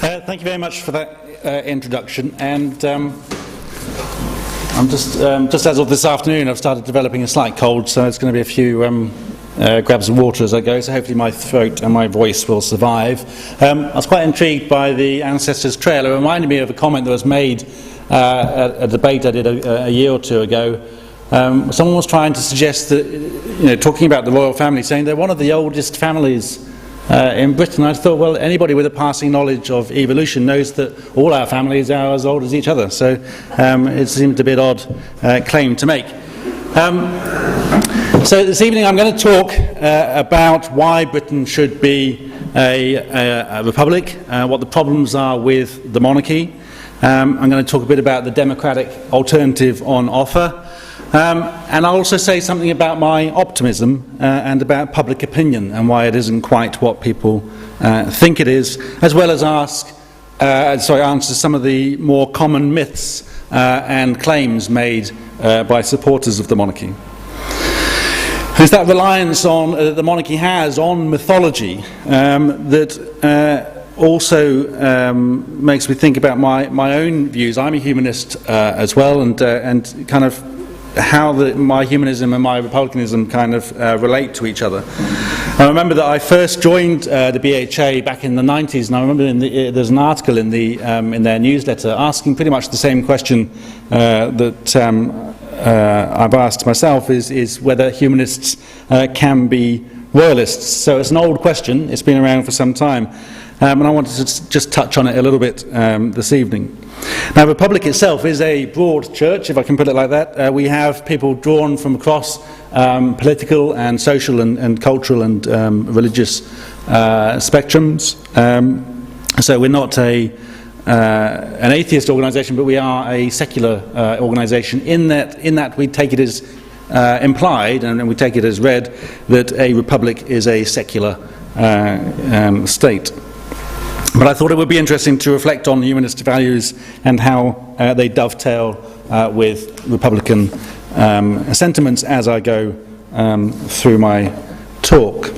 Thank you very much for that introduction. And I'm just as of this afternoon, I've started developing a slight cold, so it's going to be a few grabs of water as I go, so hopefully my throat and my voice will survive. I was quite intrigued by the Ancestors Trail. It reminded me of a comment that was made at a debate I did a year or two ago. Someone was trying to suggest that, talking about the royal family, saying they're one of the oldest families in Britain. I thought, well, anybody with a passing knowledge of evolution knows that all our families are as old as each other. So it seemed a bit odd claim to make. So this evening I'm going to talk about why Britain should be a republic, what the problems are with the monarchy. I'm going to talk a bit about the democratic alternative on offer. And I'll also say something about my optimism and about public opinion and why it isn't quite what people think it is, as well as answer some of the more common myths and claims made by supporters of the monarchy. There's that reliance on the monarchy has on mythology that also makes me think about my own views. I'm a humanist as well, and kind of how my humanism and my republicanism kind of relate to each other. I remember that I first joined the BHA back in the 90s, and I remember there's an article in their newsletter asking pretty much the same question that I've asked myself, is whether humanists can be royalists. So it's an old question, it's been around for some time, and I wanted to just touch on it a little bit this evening. Now, the Republic itself is a broad church, if I can put it like that. We have people drawn from across political and social and cultural and religious spectrums. So we're not an atheist organisation, but we are a secular organisation in that we take it as implied, and we take it as read, that a republic is a secular state. But I thought it would be interesting to reflect on humanist values and how they dovetail with Republican sentiments as I go through my talk.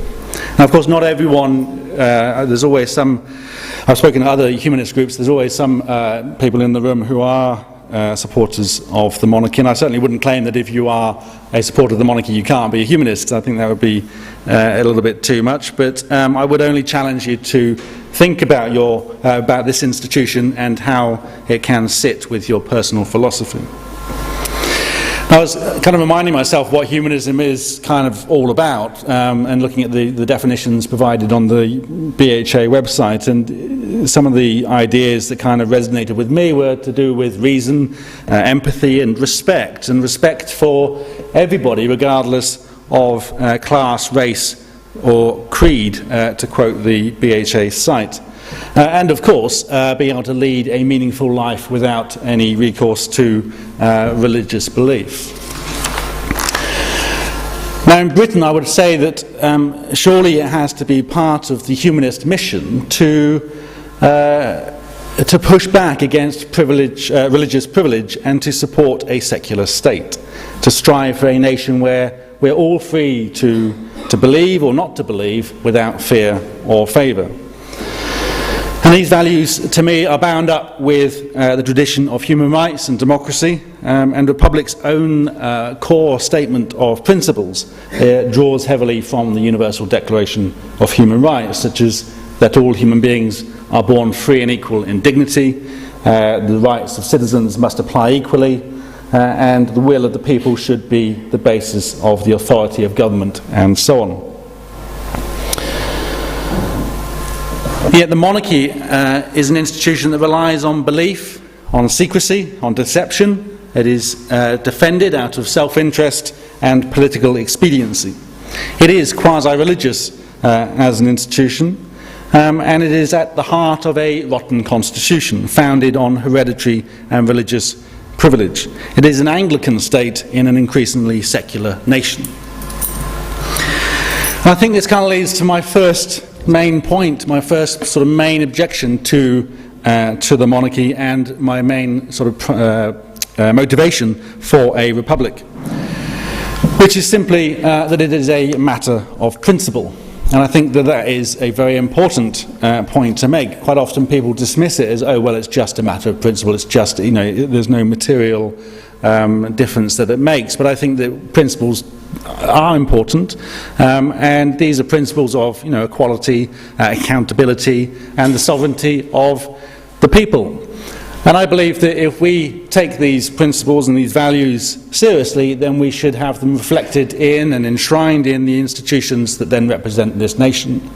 Now, of course, not everyone, there's always some, I've spoken to other humanist groups, there's always some people in the room who are supporters of the monarchy, and I certainly wouldn't claim that if you are a supporter of the monarchy you can't be a humanist. I think that would be a little bit too much, but I would only challenge you to think about about this institution and how it can sit with your personal philosophy. I was kind of reminding myself what humanism is kind of all about, and looking at the definitions provided on the BHA website, and some of the ideas that kind of resonated with me were to do with reason, empathy and respect for everybody regardless of class, race or creed, to quote the BHA site. And of course, being able to lead a meaningful life without any recourse to religious belief. Now, in Britain, I would say that surely it has to be part of the humanist mission to push back against religious privilege and to support a secular state, to strive for a nation where we're all free to believe or not to believe without fear or favour. And these values, to me, are bound up with the tradition of human rights and democracy, and the Republic's own core statement of principles draws heavily from the Universal Declaration of Human Rights, such as that all human beings are born free and equal in dignity, the rights of citizens must apply equally, and the will of the people should be the basis of the authority of government, and so on. Yet the monarchy is an institution that relies on belief, on secrecy, on deception. It is defended out of self-interest and political expediency. It is quasi-religious as an institution, and it is at the heart of a rotten constitution founded on hereditary and religious privilege. It is an Anglican state in an increasingly secular nation. And I think this kind of leads to my first main point, my first sort of main objection to the monarchy, and my main sort of motivation for a republic, which is simply that it is a matter of principle. And I think that that is a very important point to make. Quite often people dismiss it as, oh, well, it's just a matter of principle, it's just, there's no material difference that it makes. But I think that principles are important, and these are principles of, equality, accountability, and the sovereignty of the people. And I believe that if we take these principles and these values seriously, then we should have them reflected in and enshrined in the institutions that then represent this nation.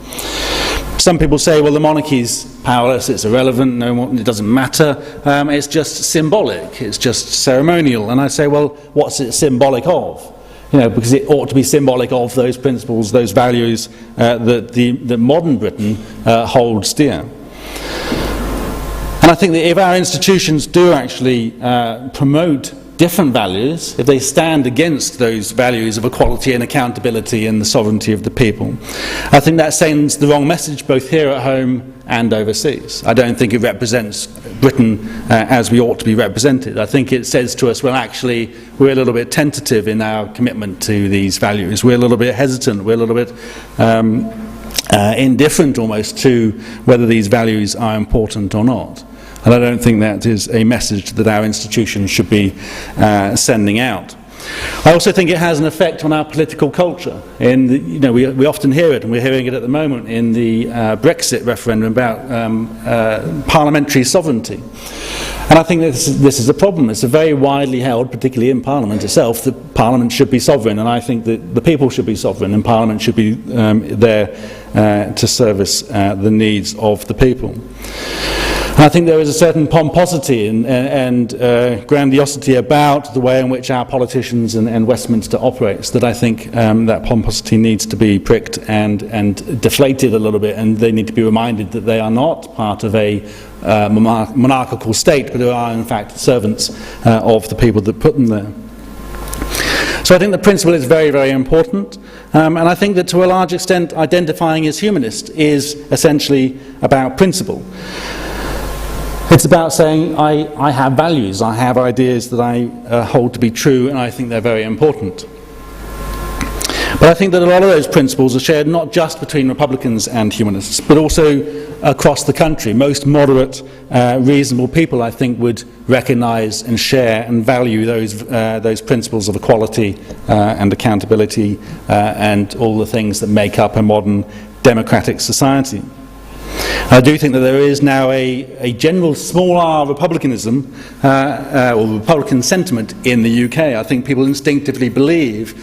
Some people say, well, the monarchy's powerless, it's irrelevant, it doesn't matter, it's just symbolic, it's just ceremonial. And I say, well, what's it symbolic of? Because it ought to be symbolic of those principles, those values that modern Britain holds dear. And I think that if our institutions do actually promote different values, if they stand against those values of equality and accountability and the sovereignty of the people, I think that sends the wrong message both here at home and overseas. I don't think it represents Britain as we ought to be represented. I think it says to us, well, actually, we're a little bit tentative in our commitment to these values. We're a little bit hesitant. We're a little bit indifferent almost to whether these values are important or not. And I don't think that is a message that our institutions should be sending out. I also think it has an effect on our political culture. We often hear it, and we're hearing it at the moment in the Brexit referendum about parliamentary sovereignty. And I think this is a problem. It's a very widely held, particularly in Parliament itself, that Parliament should be sovereign, and I think that the people should be sovereign, and Parliament should be there to service the needs of the people. And I think there is a certain pomposity and grandiosity about the way in which our politicians and Westminster operates that I think that pomposity needs to be pricked and deflated a little bit, and they need to be reminded that they are not part of a monarchical state, but who are in fact servants of the people that put them there. So I think the principle is very, very important, and I think that to a large extent identifying as humanist is essentially about principle. It's about saying, I have values, I have ideas that I hold to be true, and I think they're very important. But I think that a lot of those principles are shared not just between Republicans and humanists, but also across the country. Most moderate, reasonable people, I think, would recognise and share and value those principles of equality and accountability and all the things that make up a modern democratic society. I do think that there is now a general small r republicanism or Republican sentiment in the UK. I think people instinctively believe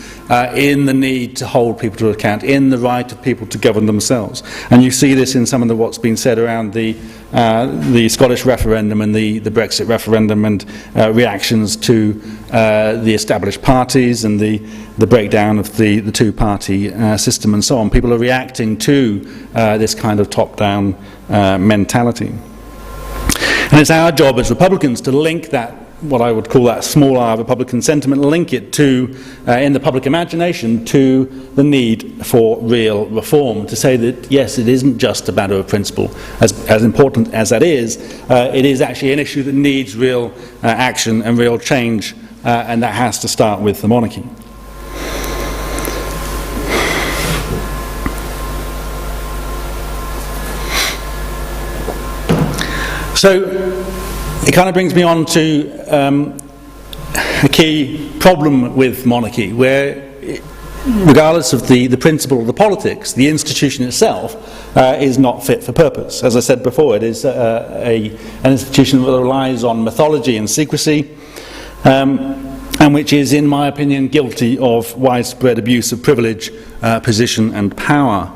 in the need to hold people to account, in the right of people to govern themselves. And you see this in some of what's been said around the Scottish referendum and the Brexit referendum and reactions to the established parties and the breakdown of the two-party system and so on. People are reacting to this kind of top-down mentality. And it's our job as Republicans to link that, what I would call that small r Republican sentiment, link it to, in the public imagination, to the need for real reform, to say that, yes, it isn't just a matter of principle. As important as that is, it is actually an issue that needs real action and real change, and that has to start with the monarchy. So it kind of brings me on to a key problem with monarchy, where regardless of the principle of the politics, the institution itself is not fit for purpose. As I said before, it is an institution that relies on mythology and secrecy, and which is, in my opinion, guilty of widespread abuse of privilege, position and power.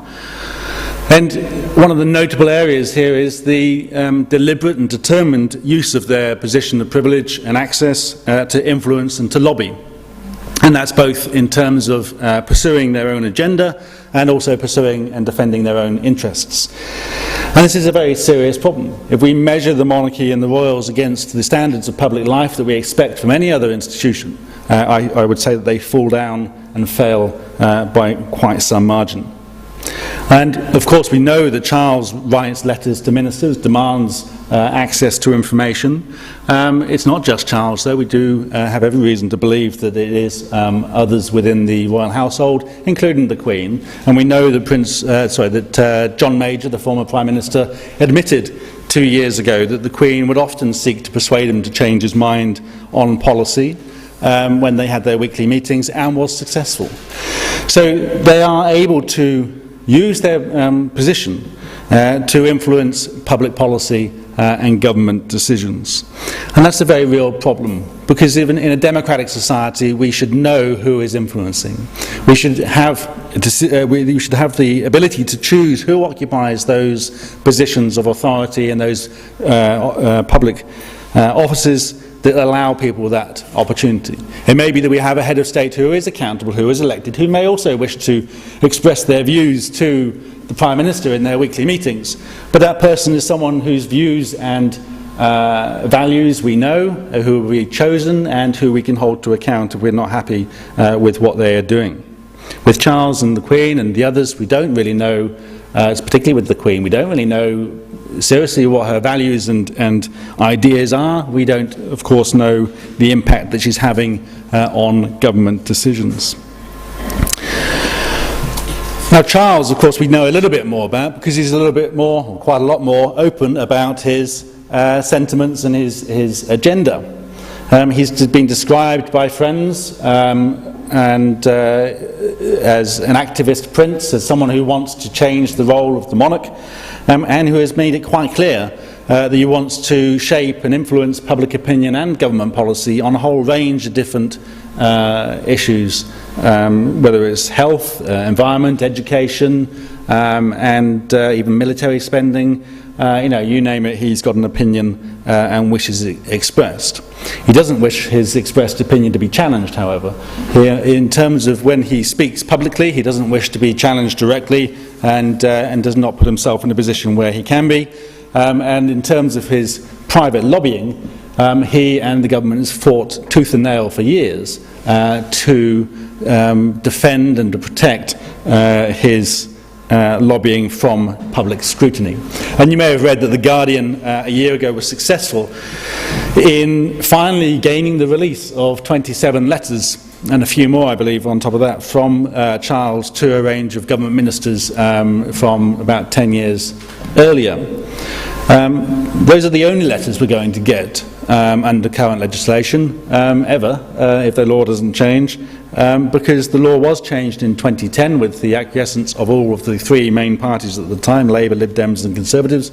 And one of the notable areas here is the deliberate and determined use of their position of privilege and access to influence and to lobby. And that's both in terms of pursuing their own agenda and also pursuing and defending their own interests. And this is a very serious problem. If we measure the monarchy and the royals against the standards of public life that we expect from any other institution, I would say that they fall down and fail by quite some margin. And of course we know that Charles writes letters to ministers, demands access to information. It's not just Charles though, we do have every reason to believe that it is others within the royal household, including the Queen. And we know that John Major, the former Prime Minister, admitted 2 years ago that the Queen would often seek to persuade him to change his mind on policy when they had their weekly meetings, and was successful. So they are able to use their position to influence public policy and government decisions. And that's a very real problem, because even in a democratic society we should know who is influencing. We should have the ability to choose who occupies those positions of authority and those public offices that allow people that opportunity. It may be that we have a head of state who is accountable, who is elected, who may also wish to express their views to the Prime Minister in their weekly meetings, but that person is someone whose views and values we know, who will be chosen, and who we can hold to account if we're not happy with what they are doing. With Charles and the Queen and the others, we don't really know, particularly with the Queen, we don't really know seriously what her values and ideas are. We don't, of course, know the impact that she's having on government decisions. Now Charles, of course, we know a little bit more about, because he's a little bit more, or quite a lot more, open about his sentiments and his agenda. He's been described by friends and as an activist prince, as someone who wants to change the role of the monarch, and who has made it quite clear that he wants to shape and influence public opinion and government policy on a whole range of different issues, whether it's health, environment, education, and even military spending. You name it, he's got an opinion and wishes it expressed. He doesn't wish his expressed opinion to be challenged, however. In terms of when he speaks publicly, he doesn't wish to be challenged directly, and does not put himself in a position where he can be. And in terms of his private lobbying, he and the government has fought tooth and nail for years to defend and to protect his lobbying from public scrutiny. And you may have read that The Guardian a year ago was successful in finally gaining the release of 27 letters, and a few more, I believe, on top of that, from Charles to a range of government ministers from about 10 years earlier. Those are the only letters we're going to get under current legislation, ever, if the law doesn't change, because the law was changed in 2010 with the acquiescence of all of the three main parties at the time, Labour, Lib Dems and Conservatives,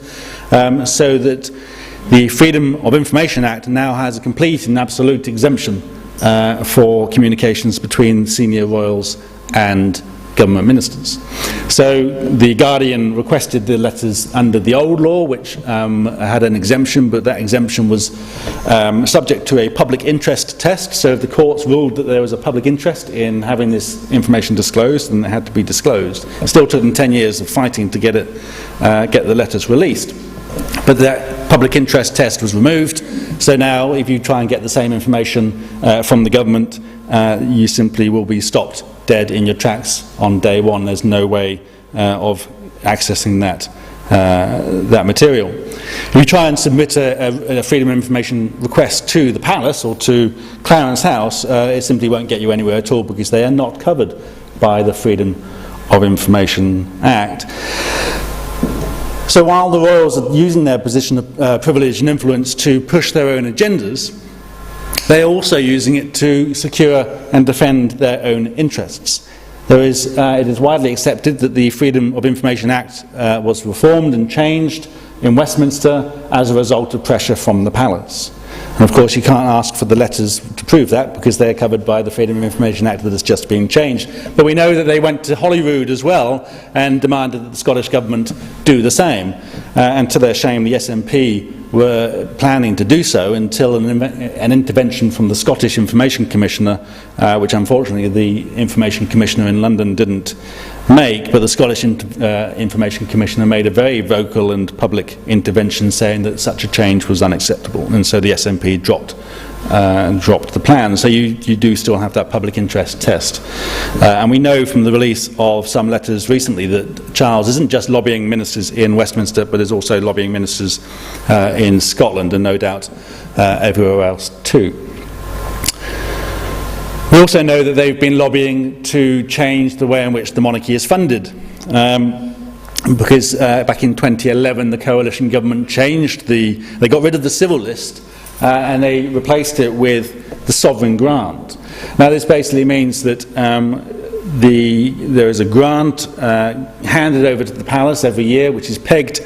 so that the Freedom of Information Act now has a complete and absolute exemption for communications between senior royals and government ministers. So the Guardian requested the letters under the old law, which had an exemption, but that exemption was subject to a public interest test. So the courts ruled that there was a public interest in having this information disclosed, and it had to be disclosed. It still took them 10 years of fighting to get the letters released. But that public interest test was removed, so now if you try and get the same information from the government, you simply will be stopped dead in your tracks on day one. There's no way of accessing that material. If you try and submit a Freedom of Information request to the Palace or to Clarence House, it simply won't get you anywhere at all, because they are not covered by the Freedom of Information Act. So while the royals are using their position of privilege and influence to push their own agendas, they are also using it to secure and defend their own interests. It is widely accepted that the Freedom of Information Act was reformed and changed in Westminster as a result of pressure from the Palace. And of course you can't ask for the letters to prove that, because they're covered by the Freedom of Information Act that has just been changed. But we know that they went to Holyrood as well and demanded that the Scottish Government do the same. And to their shame, the SNP were planning to do so until an intervention from the Scottish Information Commissioner, which unfortunately the Information Commissioner in London didn't make, but the Scottish Information Commissioner made a very vocal and public intervention saying that such a change was unacceptable, and so the SNP dropped dropped the plan. So you do still have that public interest test. And we know from the release of some letters recently that Charles isn't just lobbying ministers in Westminster, but is also lobbying ministers in Scotland and no doubt everywhere else too. We also know that they've been lobbying to change the way in which the monarchy is funded. Because back in 2011 the coalition government they got rid of the civil list and they replaced it with the sovereign grant. Now this basically means that there is a grant handed over to the palace every year, which is pegged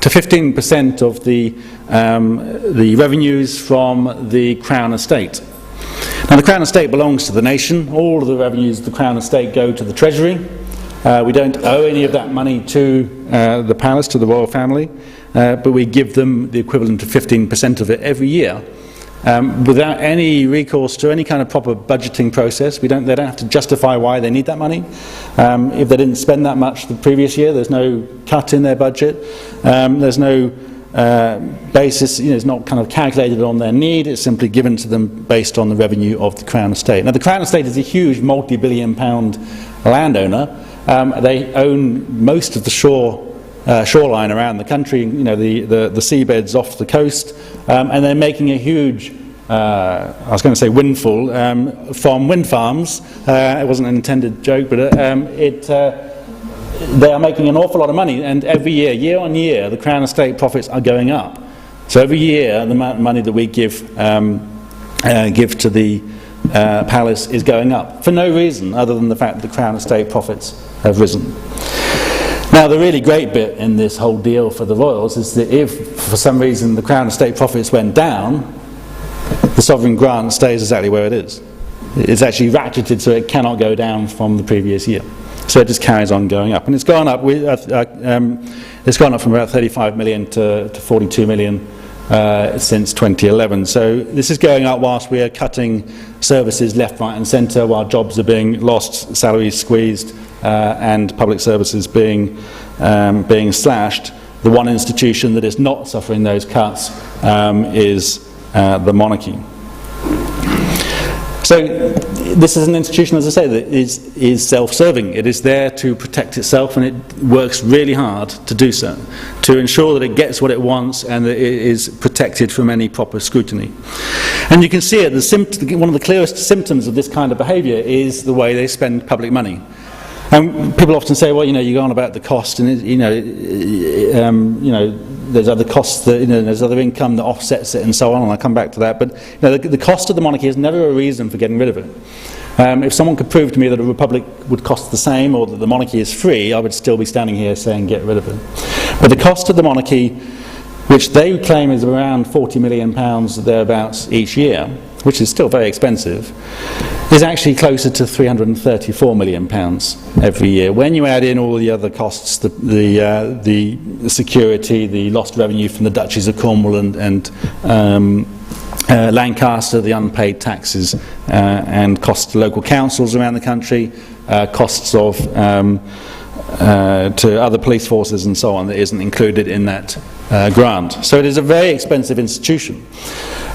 to 15% of the revenues from the Crown Estate. Now the Crown Estate belongs to the nation. All of the revenues of the Crown Estate go to the Treasury. We don't owe any of that money to the palace, to the royal family, but we give them the equivalent of 15% of it every year without any recourse to any kind of proper budgeting process. They don't have to justify why they need that money. If they didn't spend that much the previous year, there's no cut in their budget. There's no basis, it's not kind of calculated on their need. It's simply given to them based on the revenue of the Crown Estate. Now the Crown Estate is a huge multi-billion pound landowner. They own most of the shoreline around the country, the seabeds off the coast, and they're making a huge, I was going to say windfall, from wind farms. It wasn't an intended joke, but they are making an awful lot of money, and every year on year, the Crown Estate profits are going up. So every year, the amount of money that we give to the palace is going up, for no reason other than the fact that the Crown Estate profits have risen. Now the really great bit in this whole deal for the royals is that if for some reason the Crown Estate profits went down, the sovereign grant stays exactly where it is. It's actually ratcheted so it cannot go down from the previous year. So it just carries on going up, and it's gone up. It's gone up from about 35 million to 42 million since 2011. So this is going up whilst we are cutting services left, right and centre, while jobs are being lost, salaries squeezed, and public services being slashed. The one institution that is not suffering those cuts is the monarchy. So this is an institution, as I say, that is self-serving. It is there to protect itself, and it works really hard to do so, to ensure that it gets what it wants and that it is protected from any proper scrutiny. And you can see it, one of the clearest symptoms of this kind of behaviour is the way they spend public money. And people often say, well, you go on about the cost, and there's other costs, there's other income that offsets it, and so on. And I'll come back to that. But the cost of the monarchy is never a reason for getting rid of it. If someone could prove to me that a republic would cost the same, or that the monarchy is free, I would still be standing here saying get rid of it. But the cost of the monarchy, which they claim is around £40 million thereabouts each year, which is still very expensive, is actually closer to £334 million every year. When you add in all the other costs, the security, the lost revenue from the duchies of Cornwall and Lancaster, the unpaid taxes, and costs to local councils around the country, costs of to other police forces and so on, that isn't included in that grant. So it is a very expensive institution.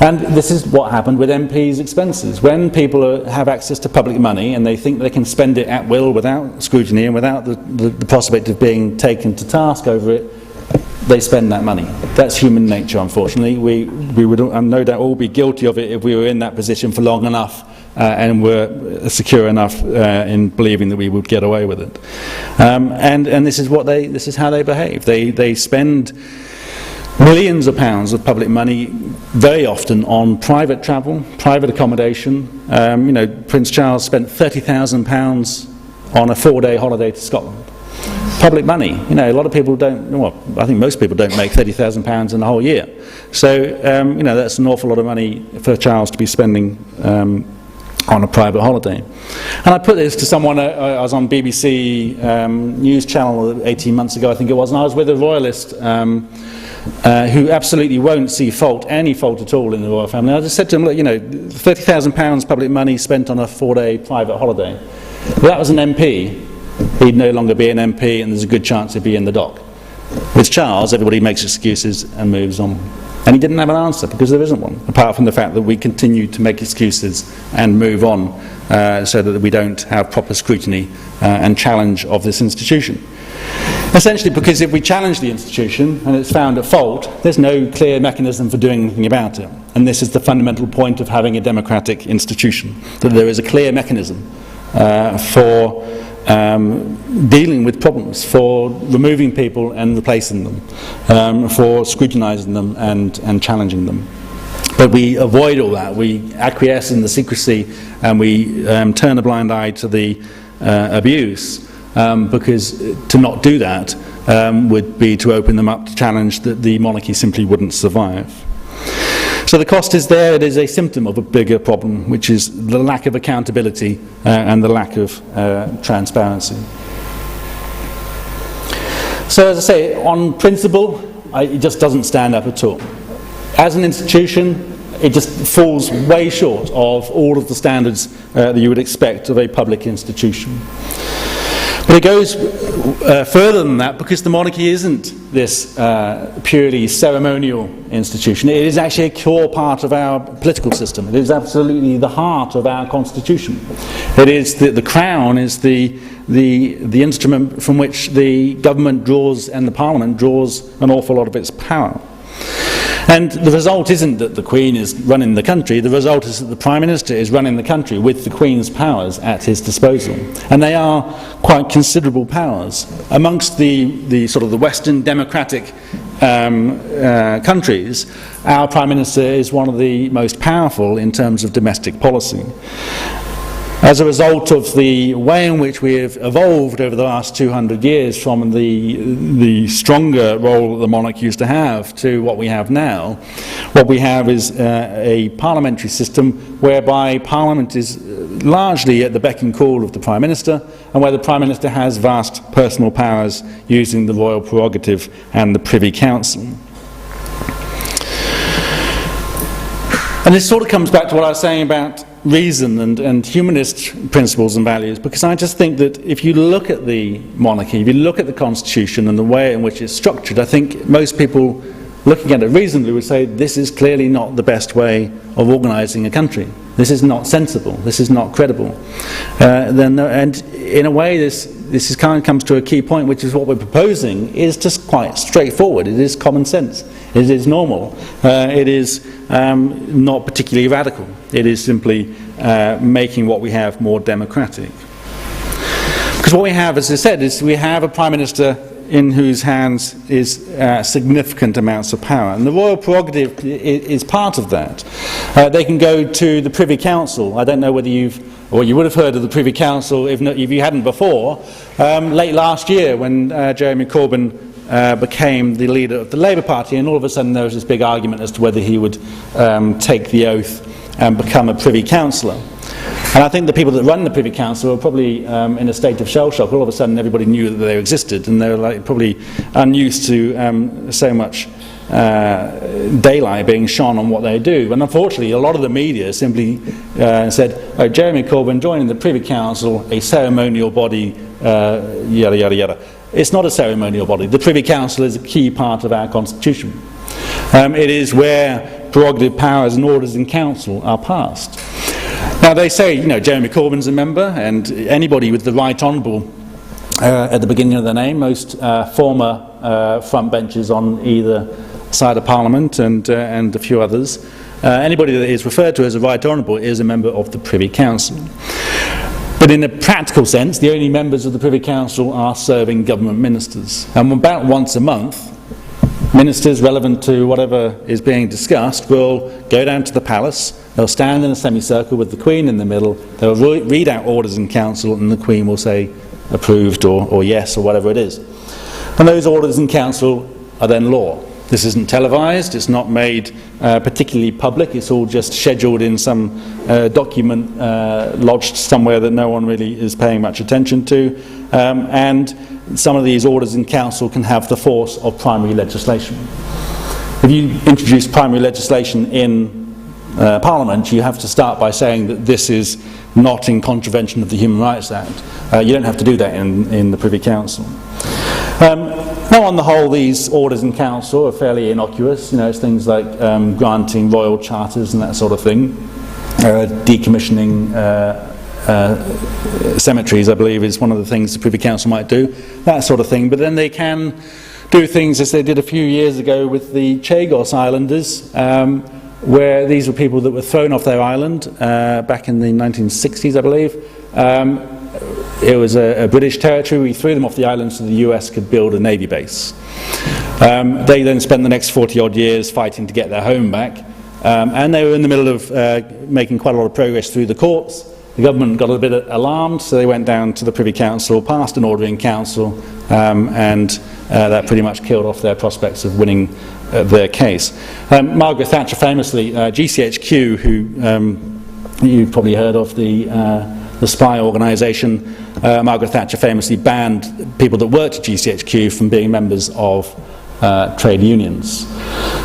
And this is what happened with MPs' expenses. When people have access to public money and they think they can spend it at will without scrutiny and without the prospect of being taken to task over it, they spend that money. That's human nature, unfortunately. We would no doubt all be guilty of it if we were in that position for long enough and were secure enough in believing that we would get away with it. And this is how they behave. They spend millions of pounds of public money very often on private travel, private accommodation. Prince Charles spent £30,000 on a 4-day holiday to Scotland. Public money. A lot of people don't, well, I think most people don't make £30,000 in a whole year. So, that's an awful lot of money for Charles to be spending on a private holiday. And I put this to someone, I was on BBC News Channel 18 months ago, I think it was, and I was with a royalist who absolutely won't see any fault at all in the royal family. I just said to him, look, £30,000 public money spent on a 4-day private holiday. If that was an MP, he'd no longer be an MP, and there's a good chance he'd be in the dock. With Charles, everybody makes excuses and moves on. And he didn't have an answer, because there isn't one, apart from the fact that we continue to make excuses and move on so that we don't have proper scrutiny and challenge of this institution. Essentially because if we challenge the institution and it's found at fault, there's no clear mechanism for doing anything about it. And this is the fundamental point of having a democratic institution, that there is a clear mechanism for dealing with problems, for removing people and replacing them, for scrutinising them and challenging them. But we avoid all that. We acquiesce in the secrecy and we turn a blind eye to the abuse, because to not do that would be to open them up to challenge that the monarchy simply wouldn't survive. So the cost is there. It is a symptom of a bigger problem, which is the lack of accountability and the lack of transparency. So as I say, on principle, it just doesn't stand up at all. As an institution, it just falls way short of all of the standards that you would expect of a public institution. But it goes further than that, because the monarchy isn't this purely ceremonial institution. It is actually a core part of our political system. It is absolutely the heart of our constitution. It is the crown is the instrument from which the government draws and the parliament draws an awful lot of its power. And the result isn't that the Queen is running the country. The result is that the Prime Minister is running the country with the Queen's powers at his disposal. And they are quite considerable powers. Amongst the sort of the Western democratic countries, our Prime Minister is one of the most powerful in terms of domestic policy. As a result of the way in which we have evolved over the last 200 years from the stronger role that the monarch used to have to what we have now, what we have is a parliamentary system whereby Parliament is largely at the beck and call of the Prime Minister, and where the Prime Minister has vast personal powers using the royal prerogative and the Privy Council. And this sort of comes back to what I was saying about reason and humanist principles and values, because I just think that if you look at the monarchy, if you look at the constitution and the way in which it's structured, I think most people looking at it reasonably would say this is clearly not the best way of organising a country. This is not sensible. This is not credible. And in a way, this is kind of comes to a key point, which is what we're proposing is just quite straightforward. It is common sense. It is normal. It is not particularly radical. It is simply making what we have more democratic. Because what we have, as I said, is we have a Prime Minister in whose hands is significant amounts of power. And the royal prerogative is part of that. They can go to the Privy Council. I don't know whether you would have heard of the Privy Council if you hadn't before. Late last year, when Jeremy Corbyn became the leader of the Labour Party, and all of a sudden there was this big argument as to whether he would take the oath and become a Privy Councillor. And I think the people that run the Privy Council were probably in a state of shell shock. All of a sudden everybody knew that they existed, and they were probably unused to so much daylight being shone on what they do. And unfortunately a lot of the media simply said, oh, Jeremy Corbyn joining the Privy Council, a ceremonial body, yada yada yada. It's not a ceremonial body. The Privy Council is a key part of our constitution. It is where prerogative powers and orders in council are passed. Now they say, Jeremy Corbyn's a member, and anybody with the right honourable at the beginning of their name, most former front benches on either side of Parliament and a few others, anybody that is referred to as a right honourable is a member of the Privy Council. But in a practical sense, the only members of the Privy Council are serving government ministers. And about once a month, ministers relevant to whatever is being discussed will go down to the palace, they'll stand in a semicircle with the Queen in the middle, they'll read out orders in council, and the Queen will say approved or yes or whatever it is. And those orders in council are then law. This isn't televised, it's not made particularly public, it's all just scheduled in some document lodged somewhere that no one really is paying much attention to, and some of these orders in council can have the force of primary legislation. If you introduce primary legislation in Parliament, you have to start by saying that this is not in contravention of the Human Rights Act. You don't have to do that in the Privy Council. Now, on the whole, these orders in council are fairly innocuous. It's things like granting royal charters and that sort of thing, decommissioning cemeteries, I believe, is one of the things the Privy Council might do, that sort of thing. But then they can do things as they did a few years ago with the Chagos Islanders, where these were people that were thrown off their island back in the 1960s, I believe. It was a British territory. We threw them off the island so the US could build a navy base. They then spent the next 40-odd years fighting to get their home back, and they were in the middle of making quite a lot of progress through the courts. The government got a bit alarmed, so they went down to the Privy Council, passed an order in council, and that pretty much killed off their prospects of winning their case. Margaret Thatcher famously, GCHQ, who you've probably heard of, the spy organisation, Margaret Thatcher famously banned people that worked at GCHQ from being members of trade unions.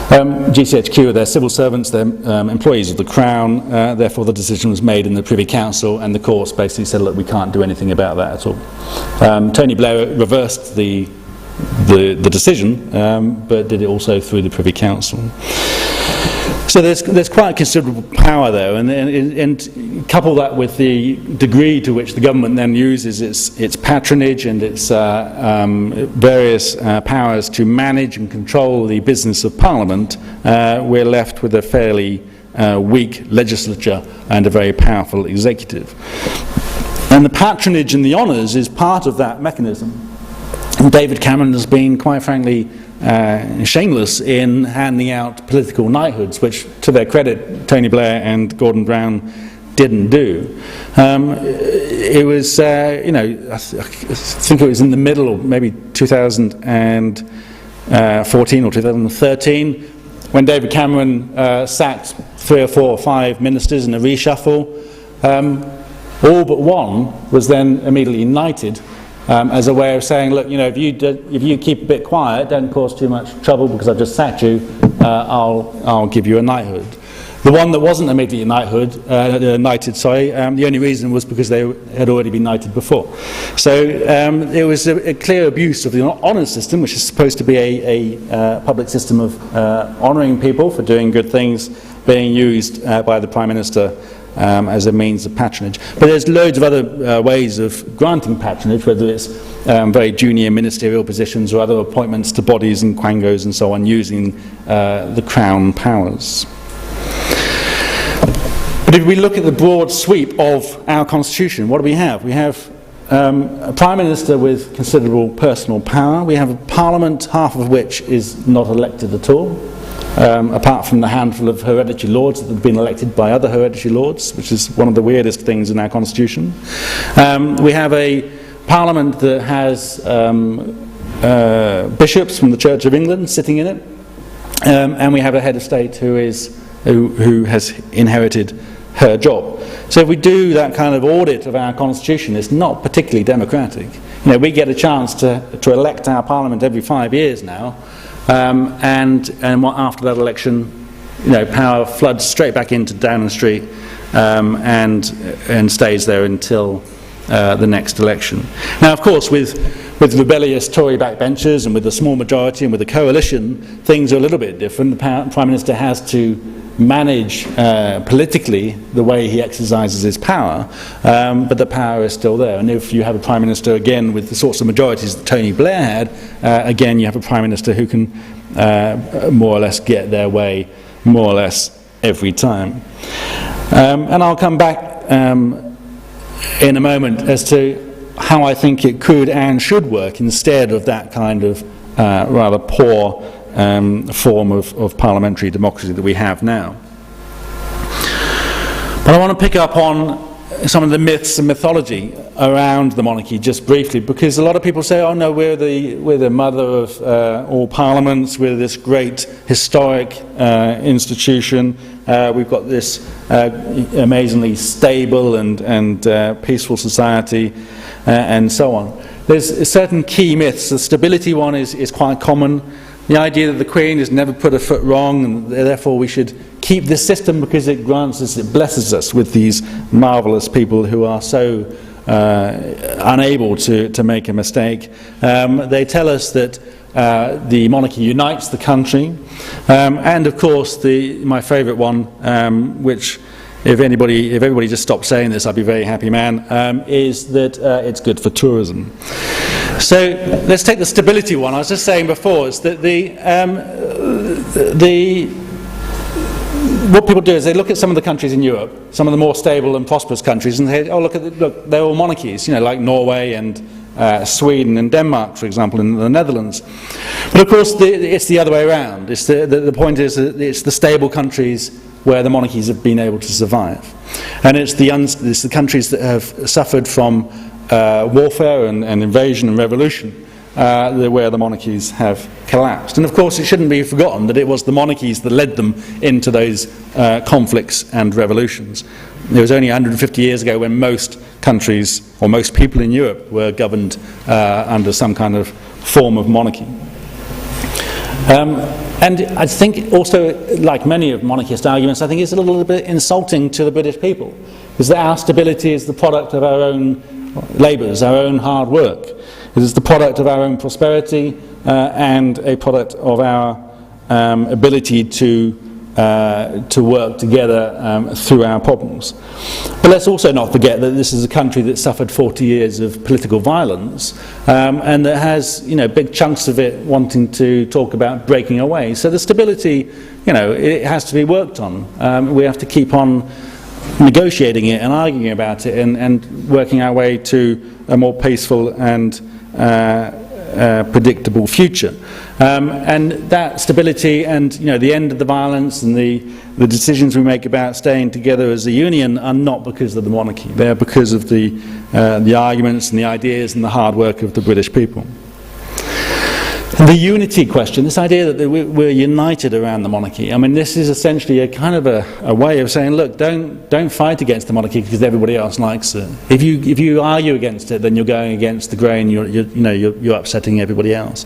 GCHQ are their civil servants, they're employees of the Crown, therefore the decision was made in the Privy Council, and the courts basically said, look, we can't do anything about that at all. Tony Blair reversed the decision, but did it also through the Privy Council. So there's quite considerable power there, and couple that with the degree to which the government then uses its patronage and its various powers to manage and control the business of Parliament, we're left with a fairly weak legislature and a very powerful executive. And the patronage and the honours is part of that mechanism. And David Cameron has been, quite frankly, shameless in handing out political knighthoods, which, to their credit, Tony Blair and Gordon Brown didn't do. It was, I think it was in the middle of maybe 2014 or 2013, when David Cameron sacked 3 or 4 or 5 ministers in a reshuffle. All but one was then immediately knighted. As a way of saying, look, if you keep a bit quiet, don't cause too much trouble because I've just sacked you, I'll give you a knighthood. The one that wasn't immediately knighted, the only reason was because they had already been knighted before. So it was a clear abuse of the honours system, which is supposed to be a public system of honouring people for doing good things, being used by the Prime Minister as a means of patronage. But there's loads of other ways of granting patronage, whether it's very junior ministerial positions or other appointments to bodies and quangos and so on, using the Crown powers. But if we look at the broad sweep of our Constitution, what do we have? We have a Prime Minister with considerable personal power. We have a Parliament, half of which is not elected at all, apart from the handful of hereditary lords that have been elected by other hereditary lords, which is one of the weirdest things in our Constitution. We have a Parliament that has bishops from the Church of England sitting in it, and we have a head of state who has inherited her job. So if we do that kind of audit of our Constitution, it's not particularly democratic. We get a chance to elect our Parliament every 5 years now, and after that election, power floods straight back into Downing Street and stays there until the next election. Now, of course, with rebellious Tory backbenchers and with a small majority and with a coalition, things are a little bit different. The Prime Minister has to manage politically the way he exercises his power, but the power is still there. And if you have a Prime Minister, again, with the sorts of majorities that Tony Blair had, again, you have a Prime Minister who can more or less get their way more or less every time. And I'll come back in a moment as to how I think it could and should work instead of that kind of rather poor form of parliamentary democracy that we have now. But I want to pick up on some of the myths and mythology around the monarchy just briefly, because a lot of people say, oh no, we're the mother of all parliaments, we're this great historic institution, we've got this amazingly stable and peaceful society, and so on. There's certain key myths. The stability one is quite common. The idea that the Queen has never put a foot wrong, and therefore we should keep this system because it grants us, it blesses us with these marvellous people who are so unable to make a mistake. They tell us that the monarchy unites the country, and of course my favourite one, which if everybody just stopped saying this, I'd be a very happy man, is that it's good for tourism. So let's take the stability one. I was just saying before is that what people do is they look at some of the countries in Europe, some of the more stable and prosperous countries, and they say, oh, look, they're all monarchies, like Norway and Sweden and Denmark, for example, in the Netherlands. But of course, it's the other way around. The point is that it's the stable countries where the monarchies have been able to survive. And it's the countries that have suffered from warfare and invasion and revolution where the monarchies have collapsed. And of course it shouldn't be forgotten that it was the monarchies that led them into those conflicts and revolutions. It was only 150 years ago when most countries, or most people in Europe, were governed under some kind of form of monarchy. And I think also, like many of monarchist arguments, I think it's a little bit insulting to the British people, because our stability is the product of our own labours, our own hard work. It is the product of our own prosperity and a product of our ability to work together through our problems. But let's also not forget that this is a country that suffered 40 years of political violence and that has, big chunks of it wanting to talk about breaking away. So the stability, it has to be worked on. We have to keep on negotiating it and arguing about it and working our way to a more peaceful and predictable future. And that stability and the end of the violence and the decisions we make about staying together as a union are not because of the monarchy. They are because of the arguments and the ideas and the hard work of the British people. The unity question, this idea that we're united around the monarchy, I mean, this is essentially a kind of a way of saying, look, don't fight against the monarchy because everybody else likes it. If you argue against it, then you're going against the grain. You're upsetting everybody else.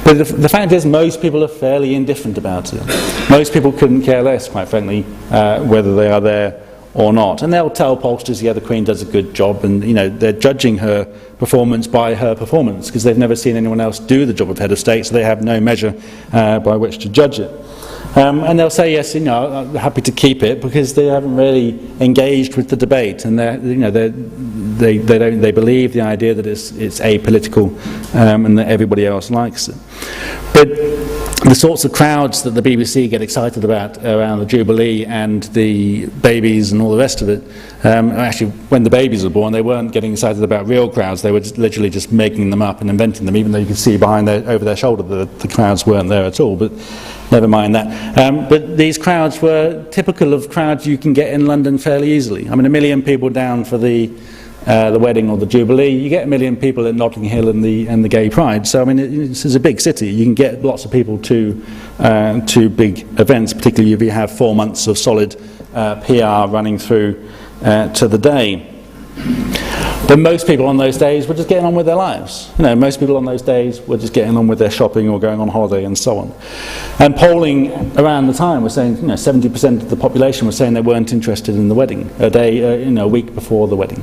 But the fact is, most people are fairly indifferent about it. Most people couldn't care less, quite frankly, whether they are there or not. And they'll tell pollsters, yeah, the Queen does a good job, and they're judging her performance by her performance because they've never seen anyone else do the job of head of state, so they have no measure by which to judge it. And they'll say, yes, I'm happy to keep it because they haven't really engaged with the debate, and they believe the idea that it's apolitical and that everybody else likes it. But the sorts of crowds that the BBC get excited about around the Jubilee and the babies and all the rest of it, actually when the babies were born they weren't getting excited about real crowds, they were literally just making them up and inventing them, even though you could see over their shoulder that the crowds weren't there at all, but never mind that. But these crowds were typical of crowds you can get in London fairly easily. I mean, 1 million people down for the wedding or the Jubilee, you get 1 million people at Notting Hill and the Gay Pride. So I mean, this is a big city. You can get lots of people to big events, particularly if you have 4 months of solid PR running through to the day. But most people on those days were just getting on with their lives. Most people on those days were just getting on with their shopping or going on holiday and so on. And polling around the time was saying, 70% of the population was saying they weren't interested in the wedding a week before the wedding.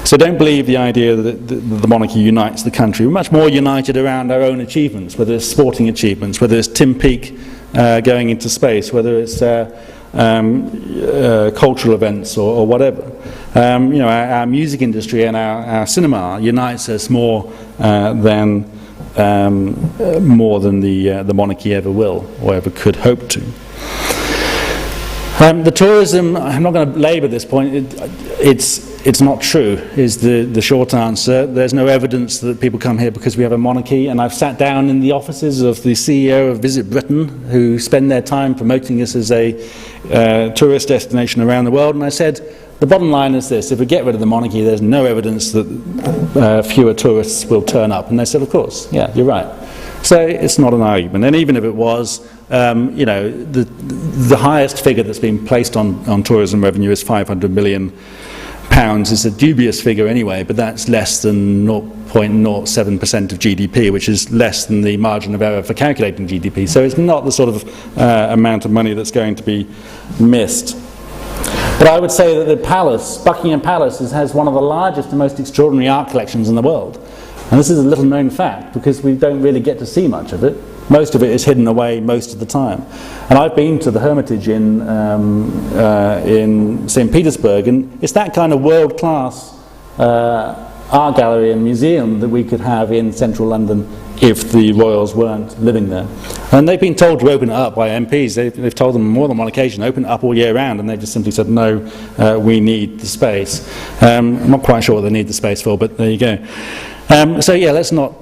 So don't believe the idea that the monarchy unites the country. We're much more united around our own achievements, whether it's sporting achievements, whether it's Tim Peake going into space, whether it's cultural events or whatever. Our music industry and our cinema unites us more than the monarchy ever will or ever could hope to. The tourism, I'm not going to labour this point, it's not true, is the short answer. There's no evidence that people come here because we have a monarchy, and I've sat down in the offices of the CEO of Visit Britain, who spend their time promoting us as a tourist destination around the world, and I said, the bottom line is this: if we get rid of the monarchy, there's no evidence that fewer tourists will turn up. And they said, of course, yeah, you're right. So it's not an argument. And even if it was, the highest figure that's been placed on tourism revenue is £500 million. It's a dubious figure anyway, but that's less than 0.07% of GDP, which is less than the margin of error for calculating GDP. So it's not the sort of amount of money that's going to be missed. But I would say that the palace, Buckingham Palace, has one of the largest and most extraordinary art collections in the world. And this is a little known fact because we don't really get to see much of it. Most of it is hidden away most of the time. And I've been to the Hermitage in St. Petersburg, and it's that kind of world-class art gallery and museum that we could have in central London if the royals weren't living there. And they've been told to open it up by MPs. They've told them more than one occasion, open it up all year round, and they've just simply said, no, we need the space. I'm not quite sure what they need the space for, but there you go. So yeah, let's not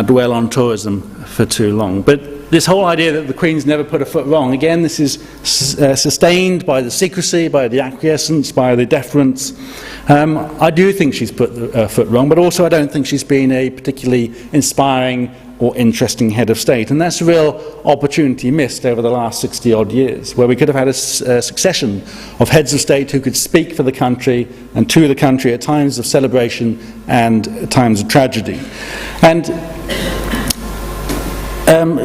dwell on tourism for too long. But this whole idea that the Queen's never put a foot wrong, again, this is sustained by the secrecy, by the acquiescence, by the deference. I do think she's put a foot wrong, but also I don't think she's been a particularly inspiring or interesting head of state. And that's a real opportunity missed over the last 60-odd years, where we could have had a succession of heads of state who could speak for the country and to the country at times of celebration and at times of tragedy. And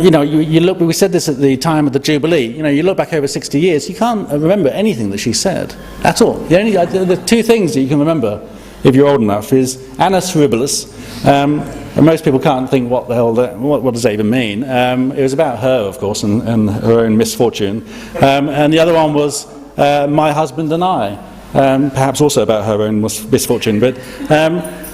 you know, you look, we said this at the time of the Jubilee, you know, you look back over 60 years, you can't remember anything that she said at all. The two things that you can remember, if you're old enough, is Annus Horribilis, and most people can't think what the hell what does that even mean. It was about her, of course, and her own misfortune. And the other one was My Husband and I, perhaps also about her own misfortune. But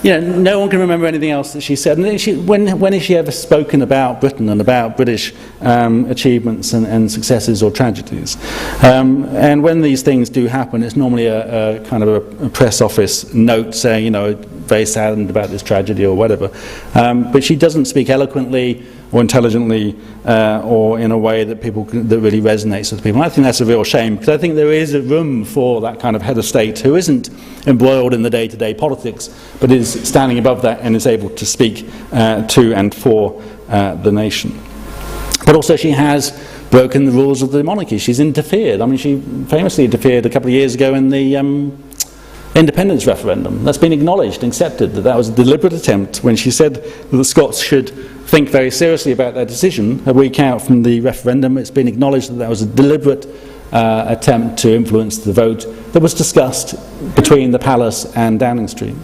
you know, no one can remember anything else that she said. And when has she ever spoken about Britain and about British achievements and successes or tragedies? And when these things do happen, it's normally a kind of a press office note saying, you know, very saddened about this tragedy or whatever. But she doesn't speak eloquently or intelligently or in a way that that really resonates with people. And I think that's a real shame, because I think there is a room for that kind of head of state who isn't embroiled in the day-to-day politics, but is standing above that and is able to speak to and for the nation. But also she has broken the rules of the monarchy. She's interfered. I mean, she famously interfered a couple of years ago in the independence referendum. That's been acknowledged and accepted, that was a deliberate attempt when she said that the Scots should think very seriously about their decision. A week out from the referendum, it's been acknowledged that that was a deliberate attempt to influence the vote that was discussed between the Palace and Downing Street.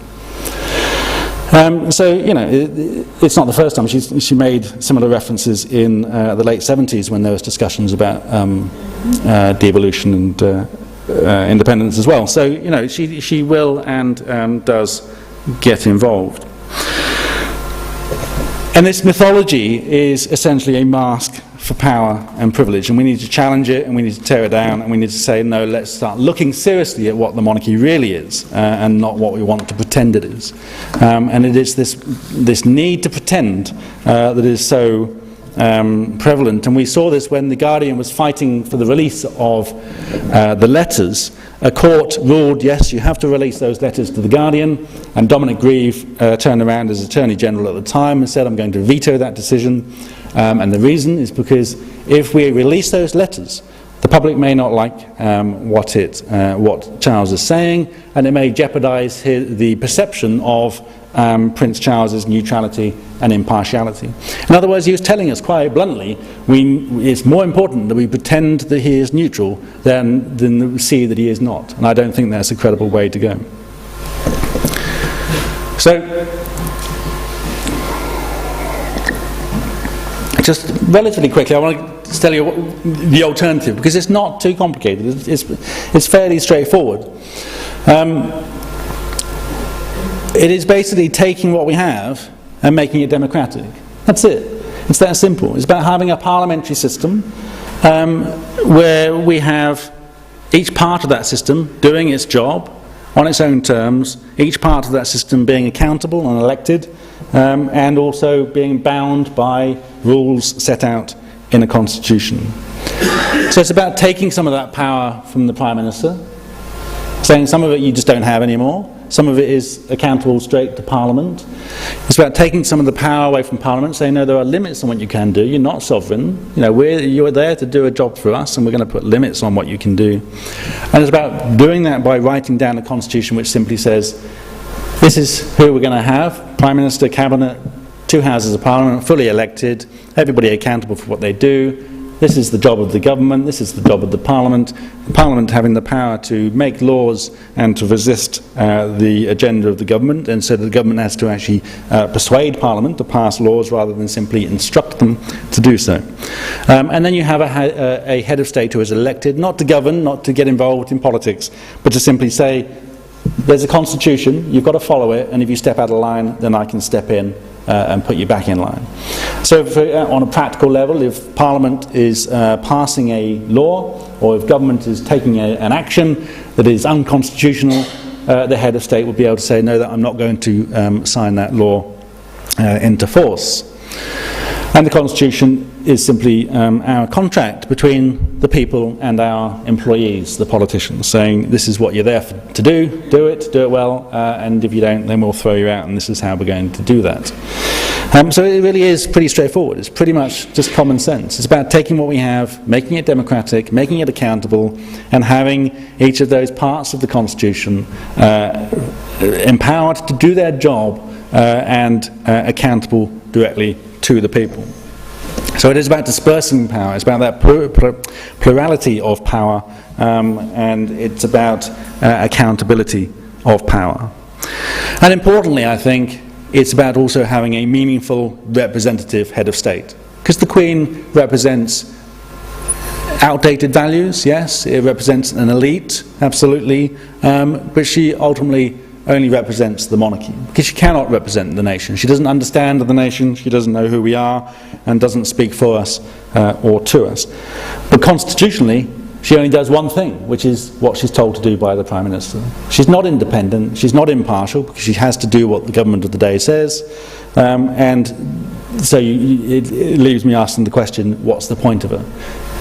So, you know, it's not the first time. She made similar references in the late 70s when there was discussions about devolution and independence as well. So, you know, she will and does get involved. And this mythology is essentially a mask for power and privilege, and we need to challenge it, and we need to tear it down, and we need to say, no, let's start looking seriously at what the monarchy really is, and not what we want to pretend it is. And it is this need to pretend that is so prevalent. And we saw this when The Guardian was fighting for the release of the letters. A court ruled, yes, you have to release those letters to The Guardian, and Dominic Grieve turned around as Attorney General at the time and said, I'm going to veto that decision. And the reason is because if we release those letters, the public may not like what Charles is saying, and it may jeopardise the perception of Prince Charles's neutrality and impartiality. In other words, he was telling us quite bluntly, it's more important that we pretend that he is neutral than see that he is not. And I don't think that's a credible way to go. So, just relatively quickly, I want to tell you the alternative, because it's not too complicated. It's fairly straightforward. It is basically taking what we have and making it democratic. That's it. It's that simple. It's about having a parliamentary system where we have each part of that system doing its job on its own terms, each part of that system being accountable and elected, and also being bound by rules set out in a constitution. So it's about taking some of that power from the Prime Minister, saying some of it you just don't have anymore. Some of it is accountable straight to Parliament. It's about taking some of the power away from Parliament, saying, no, there are limits on what you can do. You're not sovereign. You know, you're there to do a job for us, and we're going to put limits on what you can do. And it's about doing that by writing down a constitution which simply says, this is who we're going to have: Prime Minister, Cabinet, two houses of Parliament, fully elected, everybody accountable for what they do, This is the job of the government, this is the job of the Parliament having the power to make laws and to resist the agenda of the government, and so the government has to actually persuade Parliament to pass laws rather than simply instruct them to do so. And then you have a head of state who is elected not to govern, not to get involved in politics, but to simply say, there's a constitution, you've got to follow it, and if you step out of line, then I can step in and put you back in line. So on a practical level, if Parliament is passing a law, or if government is taking an action that is unconstitutional, the head of state will be able to say, no, that I'm not going to sign that law into force. And the constitution is simply our contract between the people and our employees, the politicians, saying this is what you're there to do it well, and if you don't, then we'll throw you out, and this is how we're going to do that. So it really is pretty straightforward. It's pretty much just common sense. It's about taking what we have, making it democratic, making it accountable, and having each of those parts of the constitution empowered to do their job and accountable directly to the people. So it is about dispersing power, it's about that plurality of power, and it's about accountability of power. And importantly, I think, it's about also having a meaningful representative head of state. Because the Queen represents outdated values, yes, it represents an elite, absolutely, but she ultimately only represents the monarchy, because she cannot represent the nation. She doesn't understand the nation, she doesn't know who we are, and doesn't speak for us or to us. But constitutionally, she only does one thing, which is what she's told to do by the Prime Minister. She's not independent, she's not impartial, because she has to do what the government of the day says, and so it leaves me asking the question, what's the point of her?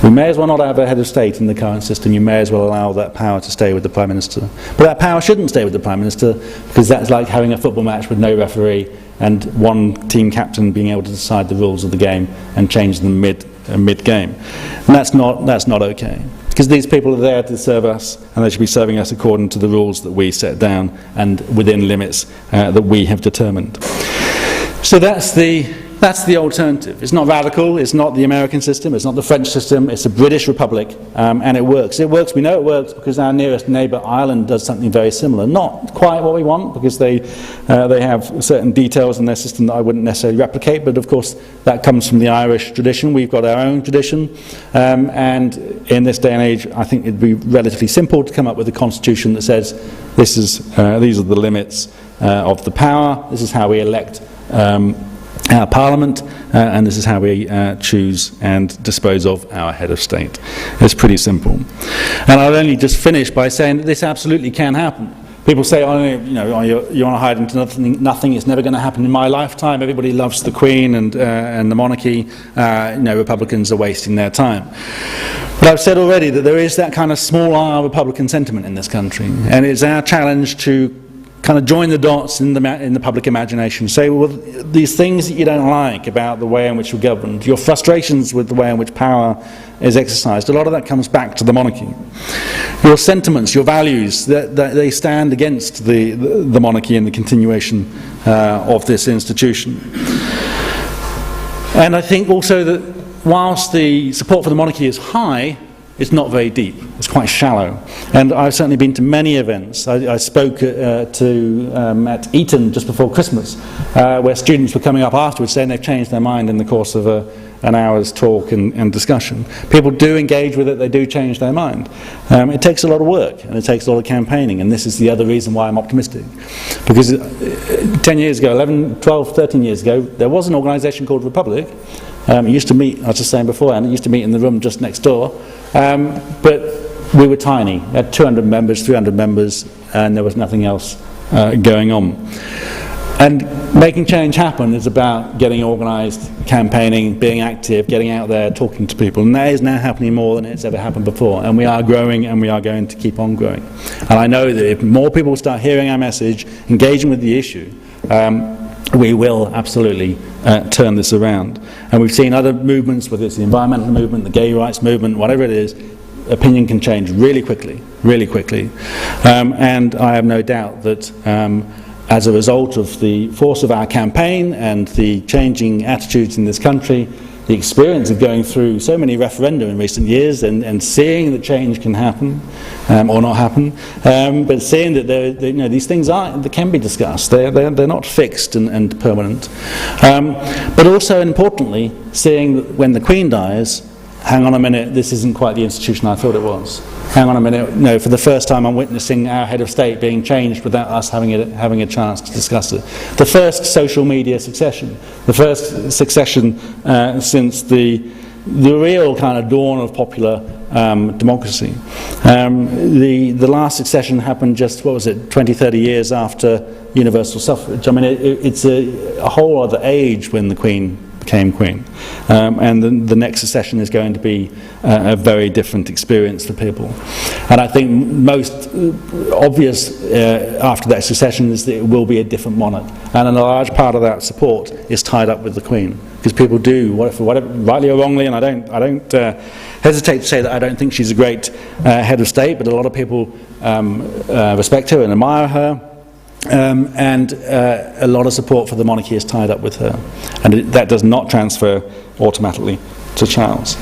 We may as well not have a head of state in the current system. You may as well allow that power to stay with the Prime Minister. But that power shouldn't stay with the Prime Minister, because that's like having a football match with no referee and one team captain being able to decide the rules of the game and change them mid-game. And that's not okay. Because these people are there to serve us, and they should be serving us according to the rules that we set down and within limits that we have determined. So that's the alternative. It's not radical, it's not the American system, it's not the French system, it's a British republic, and it works. It works, we know it works because our nearest neighbour, Ireland, does something very similar. Not quite what we want, because they have certain details in their system that I wouldn't necessarily replicate, but of course that comes from the Irish tradition. We've got our own tradition, and in this day and age, I think it'd be relatively simple to come up with a constitution that says these are the limits of the power, this is how we elect our Parliament, and this is how we choose and dispose of our head of state. It's pretty simple. And I'll only just finish by saying that this absolutely can happen. People say, oh, you want to hide into nothing, it's never going to happen in my lifetime, everybody loves the Queen and the monarchy, Republicans are wasting their time. But I've said already that there is that kind of small R Republican sentiment in this country, and it's our challenge to kind of join the dots in the public imagination. Say, well, these things that you don't like about the way in which you're governed, your frustrations with the way in which power is exercised, a lot of that comes back to the monarchy. Your sentiments, your values, they stand against the monarchy and the continuation of this institution. And I think also that whilst the support for the monarchy is high, it's not very deep, it's quite shallow. And I've certainly been to many events. I spoke at Eton just before Christmas, where students were coming up afterwards saying they've changed their mind in the course of an hour's talk and discussion. People do engage with it, they do change their mind. It takes a lot of work, and it takes a lot of campaigning, and this is the other reason why I'm optimistic. Because 10 years ago, 11, 12, 13 years ago, there was an organisation called Republic. It used to meet, I was just saying beforehand, it used to meet in the room just next door, but we were tiny. We had 200 members, 300 members, and there was nothing else going on. And making change happen is about getting organised, campaigning, being active, getting out there, talking to people, and that is now happening more than it's ever happened before, and we are growing, and we are going to keep on growing. And I know that if more people start hearing our message, engaging with the issue, we will absolutely turn this around. And we've seen other movements, whether it's the environmental movement, the gay rights movement, whatever it is, opinion can change really quickly, really quickly. And I have no doubt that as a result of the force of our campaign and the changing attitudes in this country, the experience of going through so many referenda in recent years and seeing that change can happen or not happen, but seeing that these things that can be discussed. They're not fixed and permanent. But also, importantly, seeing that when the Queen dies, hang on a minute, this isn't quite the institution I thought it was. Hang on a minute, no, for the first time I'm witnessing our head of state being changed without us having a chance to discuss it. The first social media succession, the first succession since the real kind of dawn of popular democracy. The last succession happened just, 20, 30 years after universal suffrage. I mean, it's a whole other age when the Queen became Queen, and the next succession is going to be a very different experience for people. And I think most obvious after that succession is that it will be a different monarch, and a large part of that support is tied up with the Queen, because people do, whatever, rightly or wrongly, and I don't hesitate to say that I don't think she's a great head of state, but a lot of people respect her and admire her. And a lot of support for the monarchy is tied up with her, and that does not transfer automatically to Charles.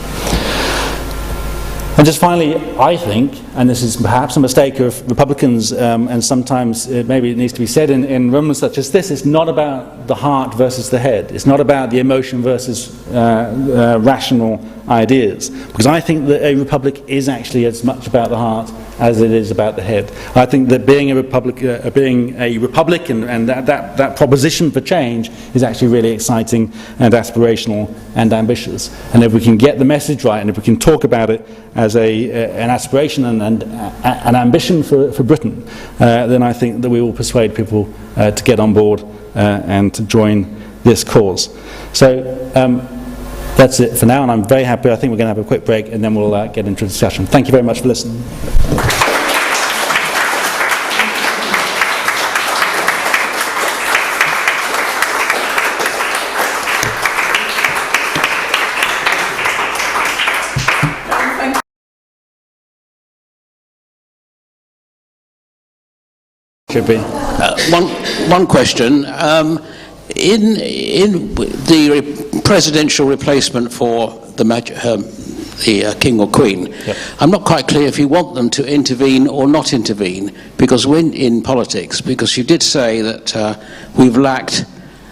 And just finally, I think, and this is perhaps a mistake of Republicans, and sometimes maybe it needs to be said in rooms such as this, it's not about the heart versus the head. It's not about the emotion versus rational ideas. Because I think that a republic is actually as much about the heart as it is about the head. I think that being a republic and that proposition for change is actually really exciting and aspirational and ambitious. And if we can get the message right, and if we can talk about it as an aspiration and an ambition for Britain, then I think that we will persuade people to get on board and to join this cause. So that's it for now, and I'm very happy. I think we're going to have a quick break, and then we'll get into the discussion. Thank you very much for listening. Should be. One question. In the presidential replacement for the King or Queen, yep. I'm not quite clear if you want them to intervene or not intervene, because when in politics, because you did say that we've lacked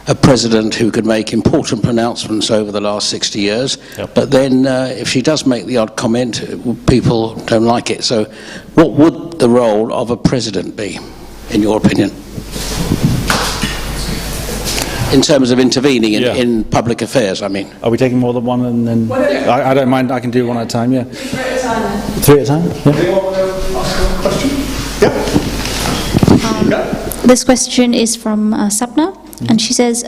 a president who could make important pronouncements over the last 60 years, yep. But then if she does make the odd comment, people don't like it. So what would the role of a president be, in your opinion? In terms of intervening in public affairs, I mean. Are we taking more than one? And then I don't mind. I can do one at a time. Yeah. Three at a time. Yeah. Anyone want to ask a question? Yeah. This question is from Sapna, and she says,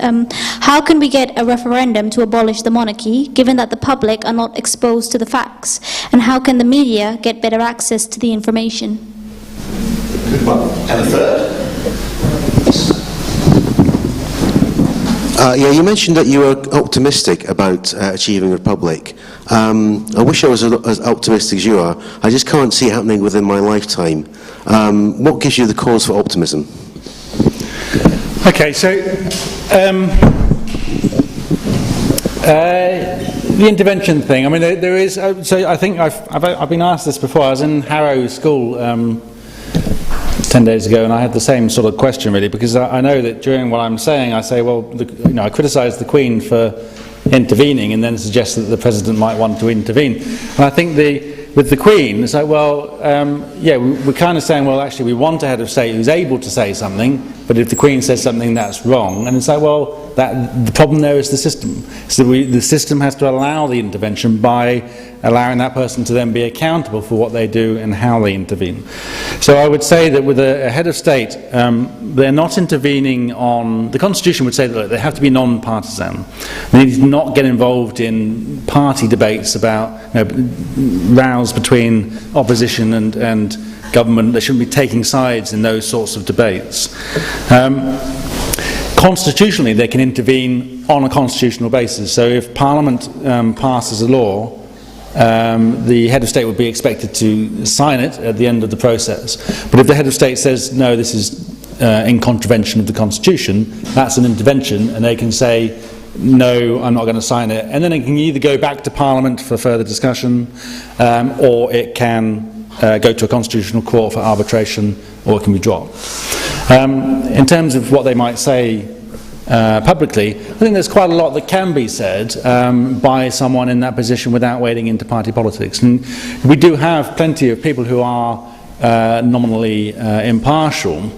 how can we get a referendum to abolish the monarchy, given that the public are not exposed to the facts? And how can the media get better access to the information? Good one. And a third? You mentioned that you were optimistic about achieving a republic. I wish I was as optimistic as you are. I just can't see it happening within my lifetime. What gives you the cause for optimism? Okay, so the intervention thing. I mean, there is. So I think I've been asked this before. I was in Harrow School 10 days ago, and I had the same sort of question, really, because I know that during what I'm saying, I say, well, I criticise the Queen for intervening, and then suggest that the President might want to intervene. And I think with the Queen, it's like, well, we're kind of saying, well, actually, we want a head of state who's able to say something, but if the Queen says something that's wrong, and it's like, well, the problem there is the system. So the system has to allow the intervention by allowing that person to then be accountable for what they do and how they intervene. So I would say that with a head of state, they're not intervening on... The Constitution would say that they have to be non-partisan. They need to not get involved in party debates about rows between opposition and government. They shouldn't be taking sides in those sorts of debates. Constitutionally, they can intervene on a constitutional basis. So if Parliament passes a law, the head of state would be expected to sign it at the end of the process. But if the head of state says, no, this is in contravention of the Constitution, that's an intervention, and they can say, no, I'm not going to sign it, and then it can either go back to Parliament for further discussion, or it can go to a constitutional court for arbitration, or it can be dropped. In terms of what they might say publicly, I think there's quite a lot that can be said by someone in that position without wading into party politics. And we do have plenty of people who are nominally impartial,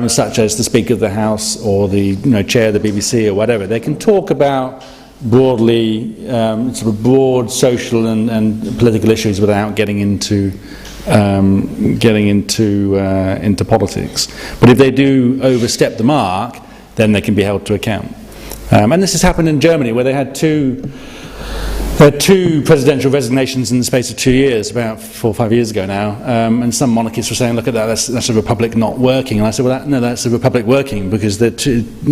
such as the Speaker of the House or the chair of the BBC or whatever. They can talk about broadly, sort of broad social and political issues without getting into politics. But if they do overstep the mark, then they can be held to account. And this has happened in Germany, where they had two presidential resignations in the space of 2 years, about 4 or 5 years ago now, and some monarchists were saying, look at that, that's a republic not working. And I said, well, no, that's a republic working, because the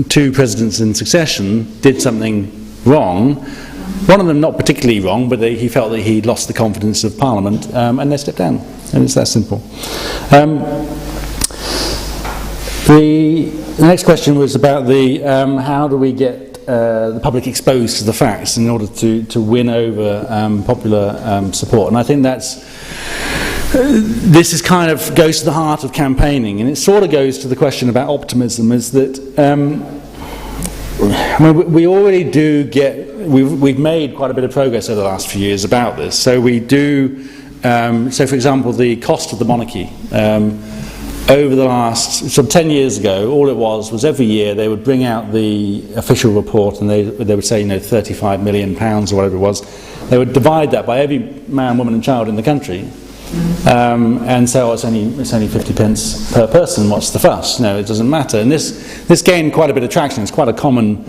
two presidents in succession did something wrong. One of them not particularly wrong, but he felt that he'd lost the confidence of Parliament, and they stepped down. And it's that simple. The next question was about how do we get the public exposed to the facts in order to win over popular support. And I think this is kind of goes to the heart of campaigning, and it sort of goes to the question about optimism, is that I mean, we already do we've made quite a bit of progress over the last few years about this. So we do, so for example, the cost of the monarchy. Over the last, 10 years ago, all it was every year they would bring out the official report, and they would say, 35 million pounds or whatever it was. They would divide that by every man, woman and child in the country, and say, it's only 50 pence per person, what's the fuss? No, it doesn't matter. And this gained quite a bit of traction. It's quite a common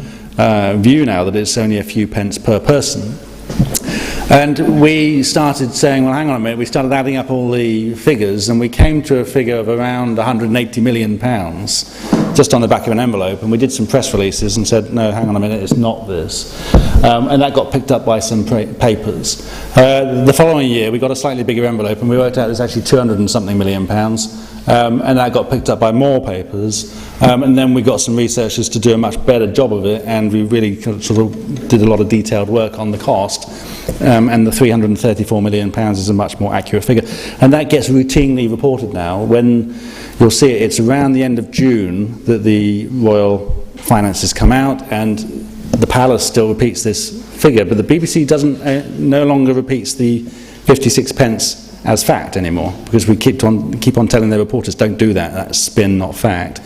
view now that it's only a few pence per person. And we started saying, well, hang on a minute, we started adding up all the figures, and we came to a figure of around 180 million pounds just on the back of an envelope, and we did some press releases and said, no, hang on a minute, it's not this. And that got picked up by some papers. The following year, we got a slightly bigger envelope, and we worked out it was actually 200 and something million pounds, and that got picked up by more papers. And then we got some researchers to do a much better job of it, and we really sort of did a lot of detailed work on the cost. And the 334 million pounds is a much more accurate figure, and that gets routinely reported now. When you'll see it, it's around the end of June that the royal finances come out, and the palace still repeats this figure, but the BBC doesn't no longer repeats the 56 pence as fact anymore, because we keep on telling their reporters, don't do that, that's spin, not fact.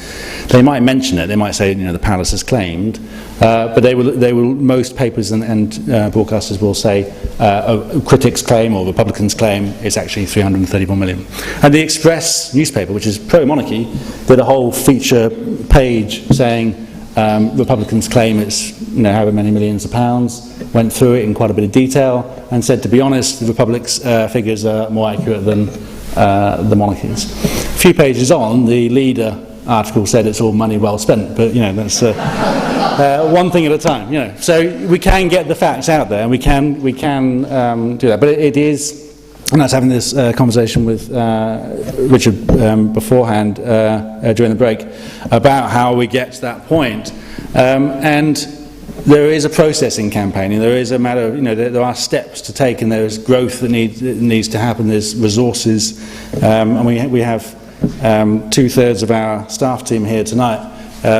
They might mention it, they might say, the palace has claimed, but they will most papers and broadcasters will say critics claim or Republicans claim it's actually 334 million. And the Express newspaper, which is pro-monarchy, did a whole feature page saying Republicans claim it's however many millions of pounds, went through it in quite a bit of detail and said, to be honest, the Republic's figures are more accurate than the monarchy's. A few pages on, the Leader article said it's all money well spent, but that's one thing at a time. So we can get the facts out there, and we can do that. But it is, and I was having this conversation with Richard beforehand during the break about how we get to that point, and there is a process in campaigning. There is a matter of, there are steps to take, and there is growth that needs to happen. There's resources, and we have 2/3 of our staff team here tonight,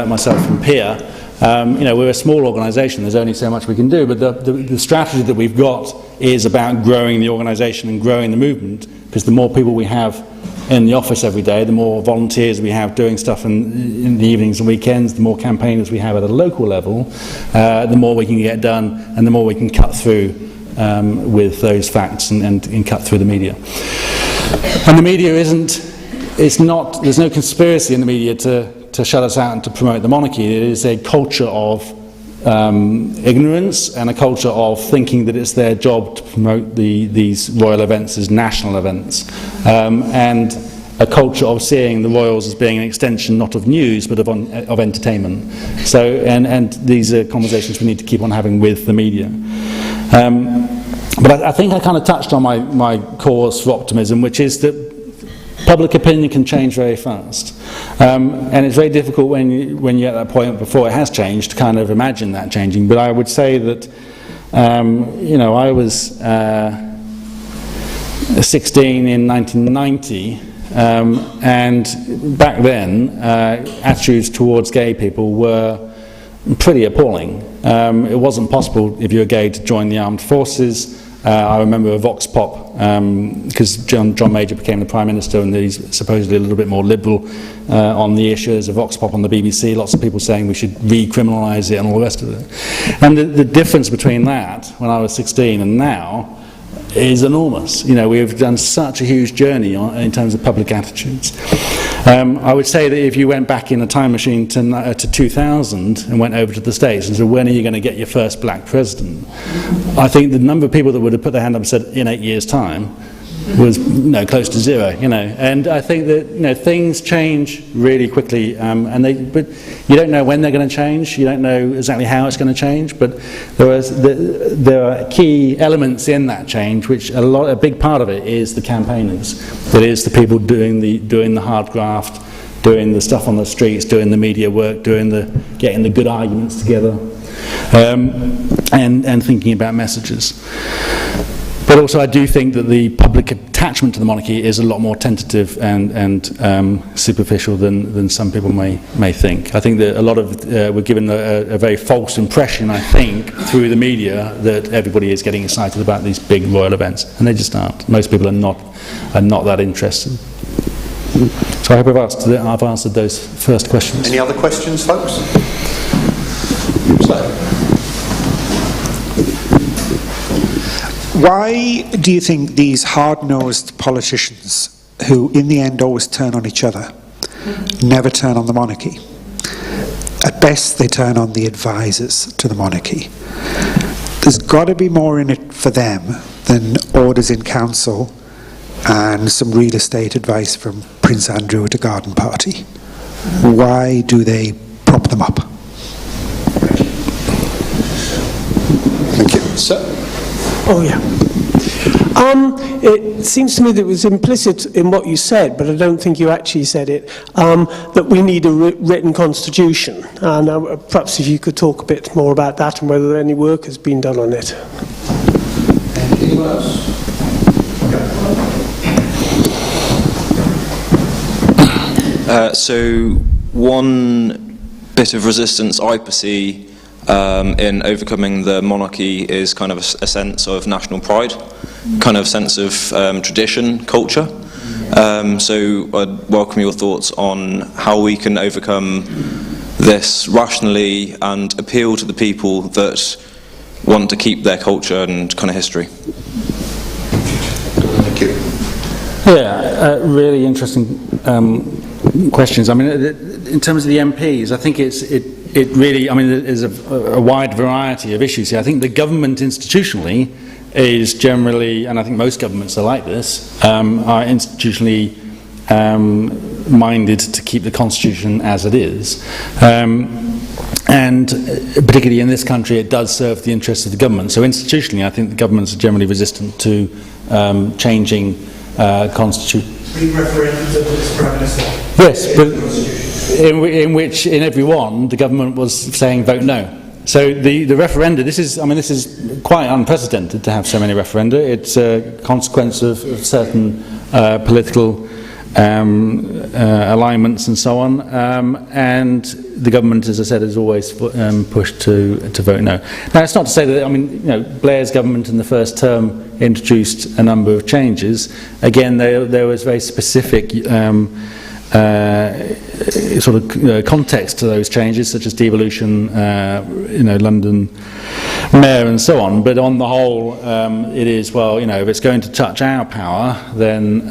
myself and Pia. We're a small organisation, there's only so much we can do, but the strategy that we've got is about growing the organisation and growing the movement, because the more people we have in the office every day, the more volunteers we have doing stuff in the evenings and weekends, the more campaigners we have at a local level, the more we can get done, and the more we can cut through with those facts and cut through the media. And the media there's no conspiracy in the media to shut us out and to promote the monarchy. It is a culture of ignorance and a culture of thinking that it's their job to promote these royal events as national events, and a culture of seeing the royals as being an extension not of news but of entertainment. So, and these are conversations we need to keep on having with the media. But I think I kind of touched on my cause for optimism, which is that public opinion can change very fast. And it's very difficult when you're at that point before it has changed to kind of imagine that changing. But I would say that, I was 16 in 1990, and back then attitudes towards gay people were pretty appalling. It wasn't possible if you were gay to join the armed forces. I remember a vox pop, because John Major became the Prime Minister and he's supposedly a little bit more liberal on the issue. There's a vox pop on the BBC, lots of people saying we should recriminalise it and all the rest of it. And the difference between that, when I was 16 and now, is enormous. We've done such a huge journey in terms of public attitudes. I would say that if you went back in a time machine to 2000 and went over to the States and said, when are you going to get your first black president? I think the number of people that would have put their hand up and said, in 8 years' time, was close to zero, and I think that things change really quickly, but you don't know when they're going to change, you don't know exactly how it's going to change, but there are key elements in that change, which a big part of it is the campaigners. It is the people doing the hard graft, doing the stuff on the streets, doing the media work, getting the good arguments together, and thinking about messages. But also I do think that the public attachment to the monarchy is a lot more tentative and superficial than some people may think. I think that a lot of we're given a very false impression, I think, through the media that everybody is getting excited about these big royal events, and they just aren't. Most people are not that interested. So I hope I've answered those first questions. Any other questions, folks? Why do you think these hard-nosed politicians, who in the end always turn on each other, never turn on the monarchy? At best, they turn on the advisors to the monarchy. There's got to be more in it for them than orders in council and some real estate advice from Prince Andrew at a garden party. Why do they prop them up? Thank you. Sir? Oh, yeah. It seems to me that it was implicit in what you said, but I don't think you actually said it, that we need a written constitution. And perhaps if you could talk a bit more about that and whether any work has been done on it. Anything else? So one bit of resistance I perceive in overcoming the monarchy is kind of a sense of national pride, kind of sense of tradition, culture. So I'd welcome your thoughts on how we can overcome this rationally and appeal to the people that want to keep their culture and kind of history. Thank you. Yeah, really interesting questions. I mean, in terms of the MPs, I think it really, I mean, there's a wide variety of issues here. I think the government institutionally is generally, and I think most governments are like this, are institutionally minded to keep the constitution as it is. And particularly in this country, it does serve the interests of the government. So institutionally, I think the governments are generally resistant to changing constitution. Referendums of this Prime Minister. Yes, but in which, in every one, the government was saying vote no. So the referenda, this is quite unprecedented to have so many referenda. It's a consequence of certain political alignments and so on, and the government, as I said, has always pushed to vote no. Now, it's not to say that, I mean, Blair's government in the first term introduced a number of changes. Again, there was very specific sort of context to those changes, such as devolution, London mayor and so on. But on the whole, it is, well, if it's going to touch our power, then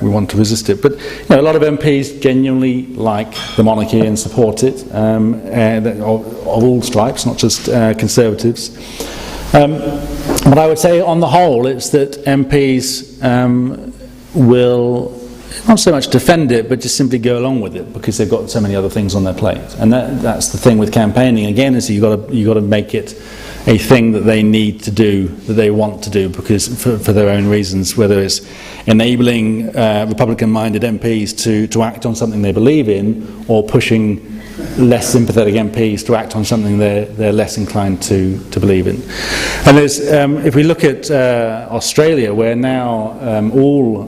we want to resist it. But a lot of MPs genuinely like the monarchy and support it, of all stripes, not just Conservatives. But I would say, on the whole, it's that MPs will not so much defend it, but just simply go along with it because they've got so many other things on their plate. And that's the thing with campaigning again, is you've got to make it a thing that they need to do, that they want to do, because for their own reasons, whether it's enabling Republican-minded MPs to act on something they believe in, or pushing less sympathetic MPs to act on something they're less inclined to believe in. And there's, if we look at Australia, where now all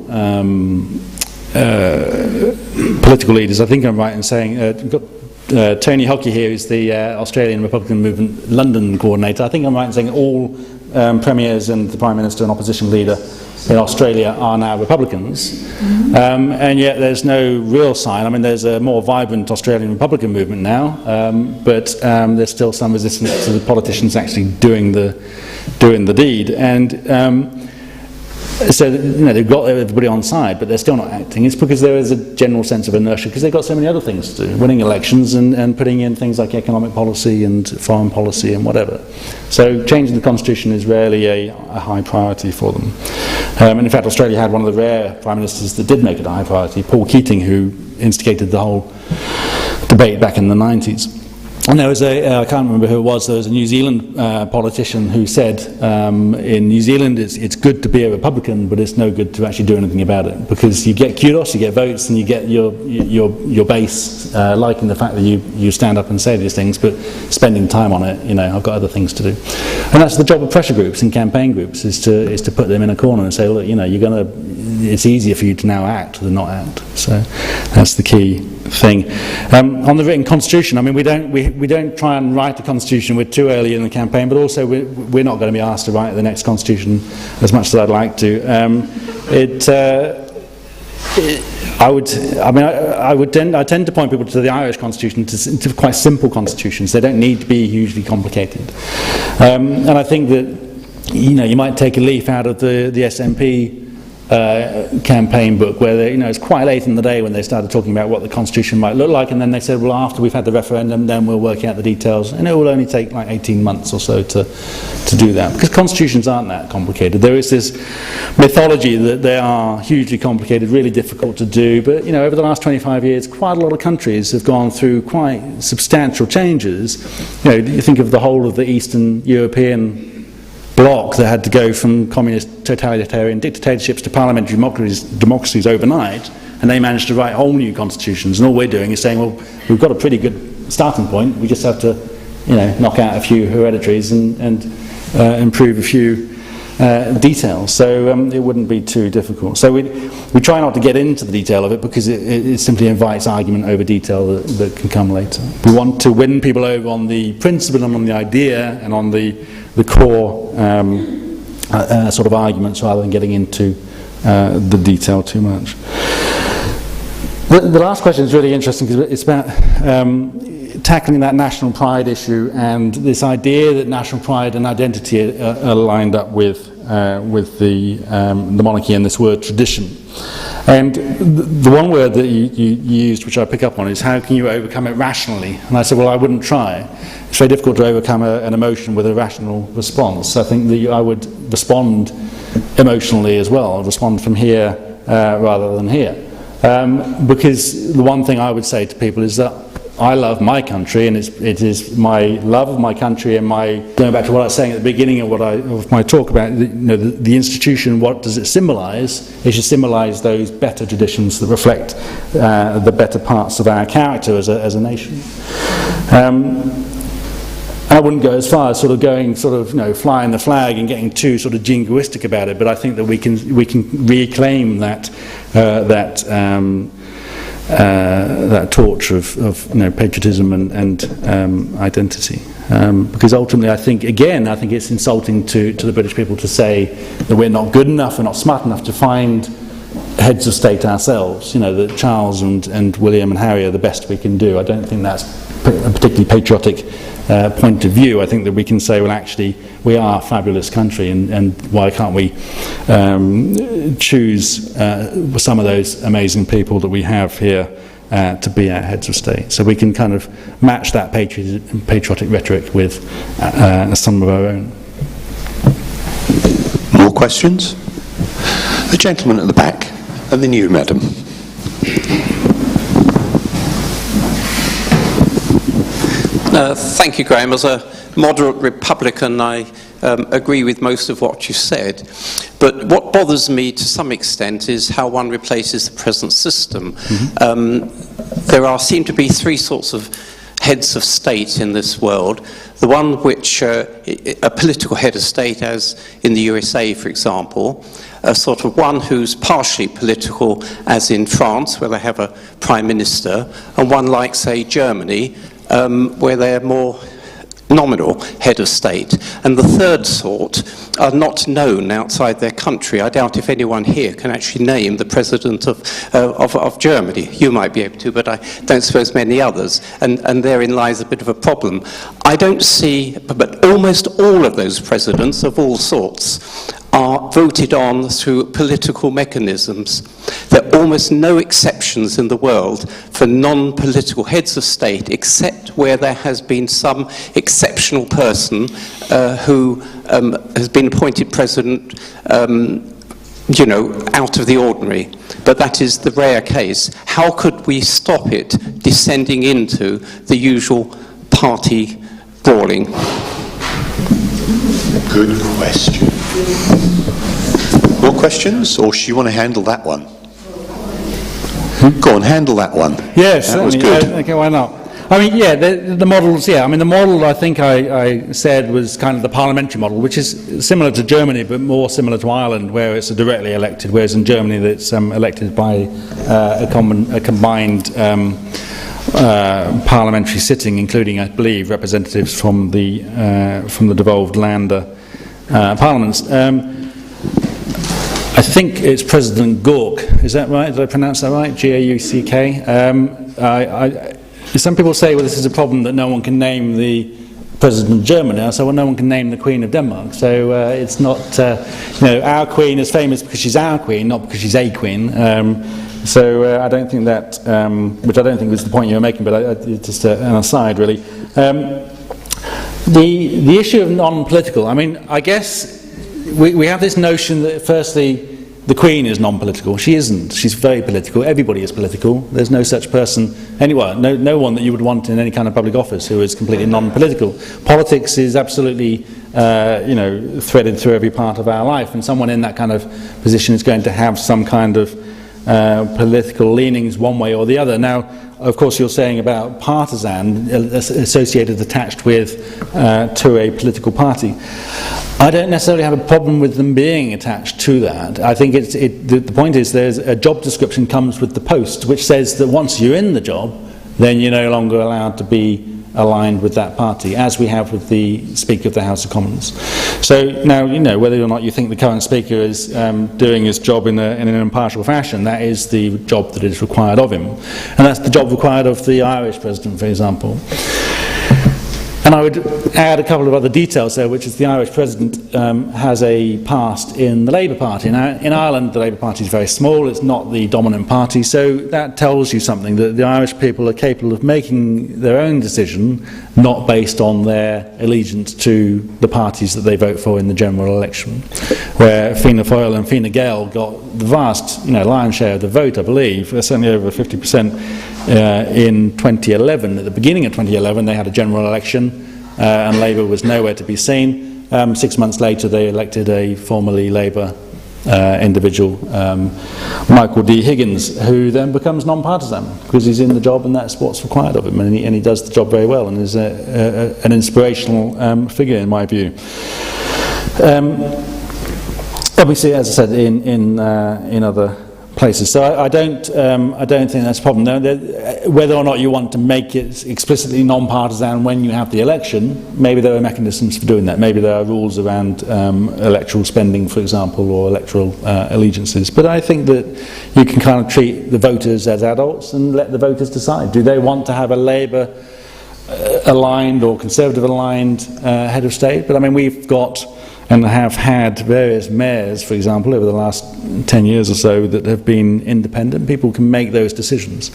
political leaders, I think I'm right in saying, we've got Tony Hockey here, who's the Australian Republican Movement London coordinator. I think I'm right in saying all premiers and the Prime Minister and opposition leader in Australia are now Republicans, and yet there's no real sign. I mean, there's a more vibrant Australian Republican movement now, but there's still some resistance to the politicians actually doing the deed. And so, you know, they've got everybody on side, but they're still not acting. It's because there is a general sense of inertia, because they've got so many other things to do, winning elections and putting in things like economic policy and foreign policy and whatever. So changing the constitution is rarely a high priority for them. And in fact, Australia had one of the rare prime ministers that did make it a high priority, Paul Keating, who instigated the whole debate back in the 90s. And there was I can't remember who it was, there was a New Zealand politician who said, in New Zealand it's good to be a Republican, but it's no good to actually do anything about it, because you get kudos, you get votes, and you get your base liking the fact that you stand up and say these things, but spending time on it, you know, I've got other things to do. And that's the job of pressure groups and campaign groups, is to put them in a corner and say, look, you know, it's easier for you to now act than not act. So that's the key thing. On the written constitution, I mean, we don't try and write the constitution. We're too early in the campaign, but also we're not going to be asked to write the next constitution as much as I'd like to. I tend to point people to the Irish constitution, to quite simple constitutions. They don't need to be hugely complicated. And I think that, you know, you might take a leaf out of the SNP campaign book, where it's quite late in the day when they started talking about what the constitution might look like, and then they said, well, after we've had the referendum, then we'll work out the details, and it will only take like 18 months or so to do that, because constitutions aren't that complicated. There is this mythology that they are hugely complicated, really difficult to do, but over the last 25 years, quite a lot of countries have gone through quite substantial changes. You think of the whole of the Eastern European bloc that had to go from communist totalitarian dictatorships to parliamentary democracies overnight, and they managed to write whole new constitutions, and all we're doing is saying, well, we've got a pretty good starting point, we just have to knock out a few hereditaries and improve a few details, so it wouldn't be too difficult. So we try not to get into the detail of it, because it simply invites argument over detail that can come later. We want to win people over on the principle and on the idea and on the core sort of arguments, rather than getting into the detail too much. The last question is really interesting, because it's about tackling that national pride issue, and this idea that national pride and identity are lined up with the monarchy and this word tradition. And the one word that you used, which I pick up on, is how can you overcome it rationally? And I said, well, I wouldn't try. It's very difficult to overcome an emotion with a rational response. I think that I would respond emotionally as well, respond from here rather than here. Because the one thing I would say to people is that I love my country, and it is my love of my country, and going back to what I was saying at the beginning of my talk about the institution, what does it symbolise? It should symbolise those better traditions that reflect the better parts of our character as a nation. I wouldn't go as far as flying the flag and getting too sort of jingoistic about it, but I think that we can reclaim that torch of patriotism and identity, because ultimately I think it's insulting to the British people to say that we're not good enough, we're not smart enough to find heads of state ourselves, that Charles and William and Harry are the best we can do. I don't think that's a particularly patriotic point of view. I think that we can say, well, actually, we are a fabulous country, and why can't we choose some of those amazing people that we have here to be our heads of state? So we can kind of match that patriotic rhetoric with some of our own. More questions? The gentleman at the back, and then you, madam. Thank you, Graham. As a moderate Republican, I agree with most of what you said. But what bothers me to some extent is how one replaces the present system. There seem to be three sorts of heads of state in this world. The one which, a political head of state, as in the USA, for example, a sort of one who's partially political, as in France, where they have a prime minister, and one like, say, Germany, where they're more nominal head of state. And the third sort are not known outside their country. I doubt if anyone here can actually name the president of Germany. You might be able to, but I don't suppose many others. And therein lies a bit of a problem. I don't see, but almost all of those presidents of all sorts are voted on through political mechanisms. There are almost no exceptions in the world for non-political heads of state, except where there has been some exceptional person who has been appointed president, you know, out of the ordinary. But that is the rare case. How could we stop it descending into the usual party brawling? Good question. More questions, or do you want to handle that one? Go on, handle that one. Yes, that was good. Okay, why not? I mean, yeah, the models, yeah. I mean, the model I think I said was kind of the parliamentary model, which is similar to Germany, but more similar to Ireland, where it's directly elected, whereas in Germany it's elected by a combined parliamentary sitting, including, I believe, representatives from the devolved Länder parliaments. I think it's President Gauck. Is that right? Did I pronounce that right? G-A-U-C-K. Some people say, well, this is a problem that no one can name the President of Germany. I say, well, no one can name the Queen of Denmark. So it's not, you know, our Queen is famous because she's our Queen, not because she's a Queen. So I don't think that, which I don't think was the point you were making, but just an aside, really. The issue of non-political, I mean, I guess we have this notion that, firstly, the Queen is non-political. She isn't. She's very political. Everybody is political. There's no such person anywhere, no one that you would want in any kind of public office who is completely non-political. Politics is absolutely, you know, threaded through every part of our life, and someone in that kind of position is going to have some kind of political leanings one way or the other. Now, of course, you're saying about partisan, associated, attached with, to a political party. I don't necessarily have a problem with them being attached to that. I think the point is there's a job description comes with the post, which says that once you're in the job, then you're no longer allowed to be aligned with that party, as we have with the Speaker of the House of Commons. So now, you know, whether or not you think the current Speaker is doing his job in an impartial fashion, that is the job that is required of him. And that's the job required of the Irish President, for example. And I would add a couple of other details there, which is the Irish President has a past in the Labour Party. Now, in Ireland, the Labour Party is very small, it's not the dominant party, so that tells you something, that the Irish people are capable of making their own decision, not based on their allegiance to the parties that they vote for in the general election, where Fianna Fáil and Fine Gael got the vast, you know, lion's share of the vote, I believe, certainly over 50%. In 2011, at the beginning of 2011, they had a general election and Labour was nowhere to be seen. 6 months later, they elected a formerly Labour individual, Michael D. Higgins, who then becomes non-partisan because he's in the job and that's what's required of him, and he does the job very well and is an inspirational figure in my view. Obviously, as I said, in other places. So I don't think that's a problem. Now, whether or not you want to make it explicitly non-partisan when you have the election, maybe there are mechanisms for doing that. Maybe there are rules around electoral spending, for example, or electoral allegiances. But I think that you can kind of treat the voters as adults and let the voters decide. Do they want to have a Labour aligned or Conservative aligned head of state? But I mean, we've got and have had various mayors, for example, over the last 10 years or so that have been independent. People can make those decisions.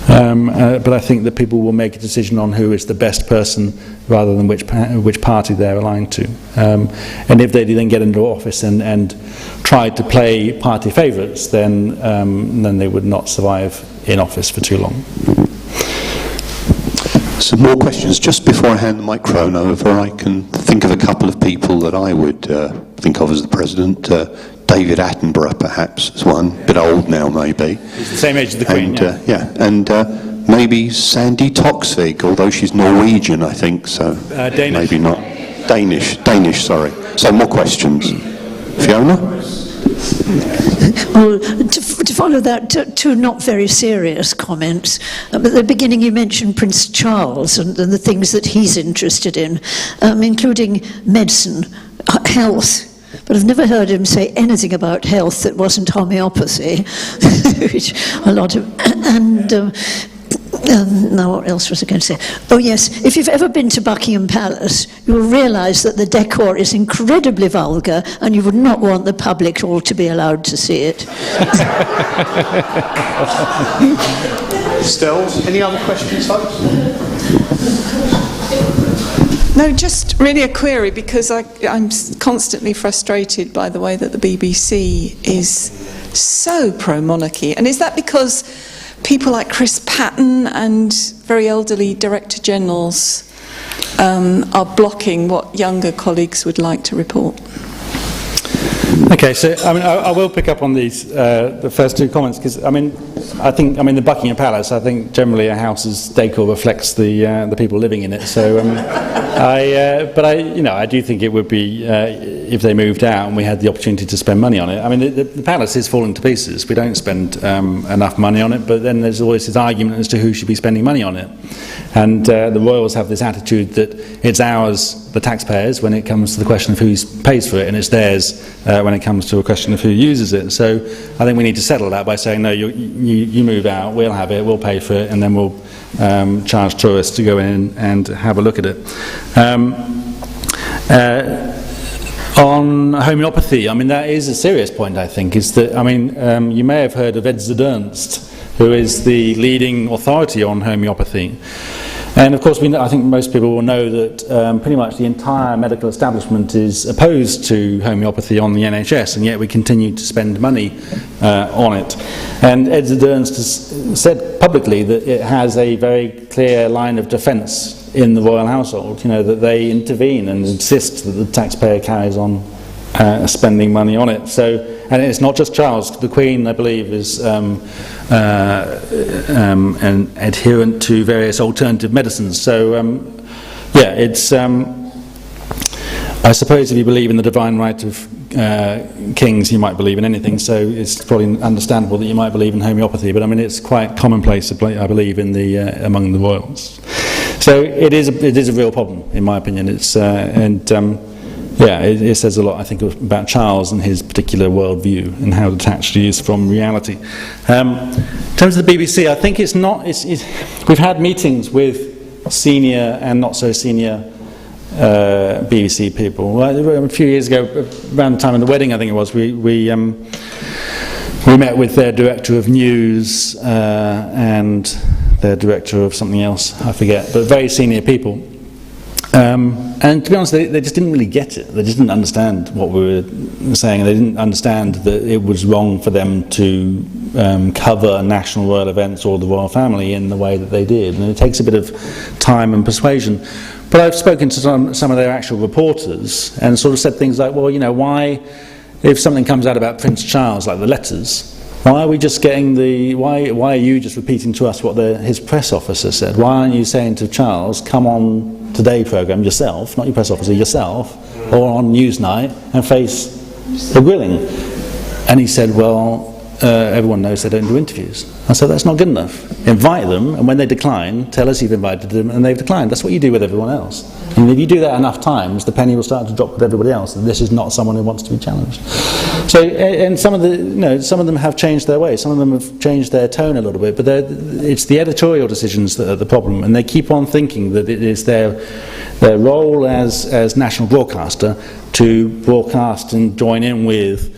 But I think that people will make a decision on who is the best person rather than which party they're aligned to. And if they then get into office and try to play party favourites, then they would not survive in office for too long. Some more questions. Just before I hand the microphone over, I can think of a couple of people that I would think of as the President. David Attenborough, perhaps, is one. A bit old now, maybe. He's the same age as the Queen, and maybe Sandy Toksvig, although she's Norwegian, I think, so Danish. maybe not. Danish, sorry. So more questions. Fiona? Well, to follow that, two not very serious comments. At the beginning you mentioned Prince Charles and the things that he's interested in, including medicine, health. But I've never heard him say anything about health that wasn't homeopathy, which a lot of... now what else was I going to say? Oh yes, if you've ever been to Buckingham Palace, you will realise that the decor is incredibly vulgar and you would not want the public all to be allowed to see it. Estelle, any other questions, folks? No, just really a query, because I'm constantly frustrated by the way that the BBC is so pro-monarchy. And is that because people like Chris Patten and very elderly Director Generals are blocking what younger colleagues would like to report? Okay, so I will pick up on these the first two comments, because I think the Buckingham Palace, I think generally a house's decor reflects the people living in it. So I do think it would be if they moved out and we had the opportunity to spend money on it. The palace is falling to pieces. We don't spend enough money on it, but then there's always this argument as to who should be spending money on it. And the royals have this attitude that it's ours, the taxpayers, when it comes to the question of who pays for it, and it's theirs when it comes to a question of who uses it. So I think we need to settle that by saying, no, you move out, we'll have it, we'll pay for it, and then we'll charge tourists to go in and have a look at it. On homeopathy, that is a serious point, I think, is that, you may have heard of Edzard Ernst, who is the leading authority on homeopathy. And of course, I think most people will know that pretty much the entire medical establishment is opposed to homeopathy on the NHS, and yet we continue to spend money on it. And Edzard Ernst has said publicly that it has a very clear line of defence in the royal household, that they intervene and insist that the taxpayer carries on spending money on it. So, and it's not just Charles. The Queen, I believe, is an adherent to various alternative medicines. So, it's. I suppose if you believe in the divine right of kings, you might believe in anything. So it's probably understandable that you might believe in homeopathy. But it's quite commonplace, I believe, in the among the royals. So it is a real problem, in my opinion. It's it says a lot, I think, about Charles and his particular worldview and how detached he is from reality. In terms of the BBC, I think we've had meetings with senior and not so senior BBC people. A few years ago, around the time of the wedding, I think it was, we met with their director of news and their director of something else, I forget, but very senior people. And to be honest, they just didn't really get it. They just didn't understand what we were saying, and they didn't understand that it was wrong for them to cover national royal events or the royal family in the way that they did. And it takes a bit of time and persuasion. But I've spoken to some of their actual reporters and sort of said things like, well, why, if something comes out about Prince Charles, like the letters, why are we just getting why are you just repeating to us what his press officer said? Why aren't you saying to Charles, come on Today programme yourself, not your press officer, yourself, or on Newsnight and face the grilling? And he said, well, everyone knows they don't do interviews. I said, that's not good enough. Invite them, and when they decline, tell us you've invited them and they've declined. That's what you do with everyone else. And if you do that enough times, the penny will start to drop with everybody else, and this is not someone who wants to be challenged. So, and some of them have changed their way. Some of them have changed their tone a little bit, but it's the editorial decisions that are the problem, and they keep on thinking that it is their role as national broadcaster to broadcast and join in with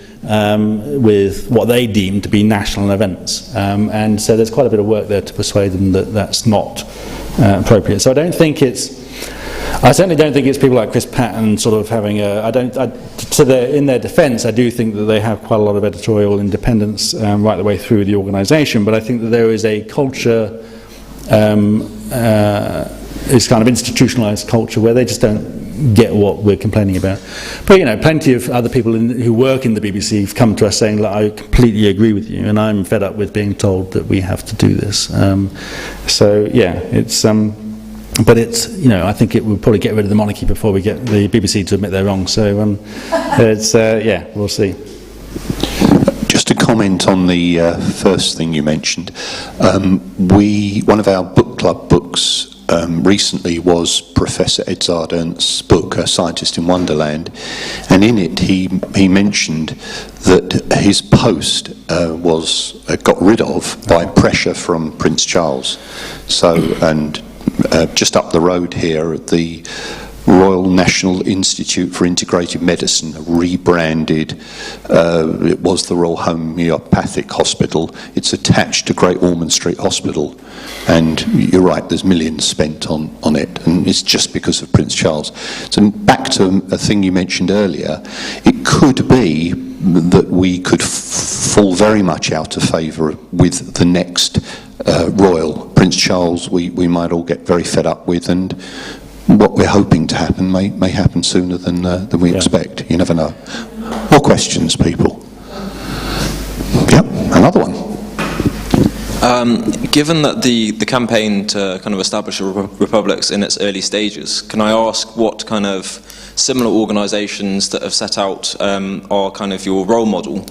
what they deem to be national events, and so there's quite a bit of work there to persuade them that that's not appropriate. So I certainly don't think it's people like Chris Patten sort of having in their defence, I do think that they have quite a lot of editorial independence right the way through the organisation, but I think that there is a culture this kind of institutionalised culture where they just don't get what we're complaining about. But, you know, plenty of other people who work in the BBC have come to us saying, look, I completely agree with you, and I'm fed up with being told that we have to do this. So, yeah, it's... but it's, you know, I think it would probably get rid of the monarchy before we get the BBC to admit they're wrong. So, it's, yeah, we'll see. Just to comment on the first thing you mentioned, one of our book club books recently was Professor Edzard Ernst's book, A Scientist in Wonderland, and in it he mentioned that his post got rid of by pressure from Prince Charles. So, and just up the road here at the Royal National Institute for Integrated Medicine, rebranded. It was the Royal Homeopathic Hospital. It's attached to Great Ormond Street Hospital, and you're right, there's millions spent on it, and it's just because of Prince Charles. So back to a thing you mentioned earlier, it could be that we could fall very much out of favour with the next royal. Prince Charles we might all get very fed up with, and what we're hoping to happen may happen sooner than we expect. You never know. More questions, people? Yep, another one. Given that the campaign to kind of establish a republic's in its early stages, can I ask what kind of similar organisations that have set out are kind of your role model,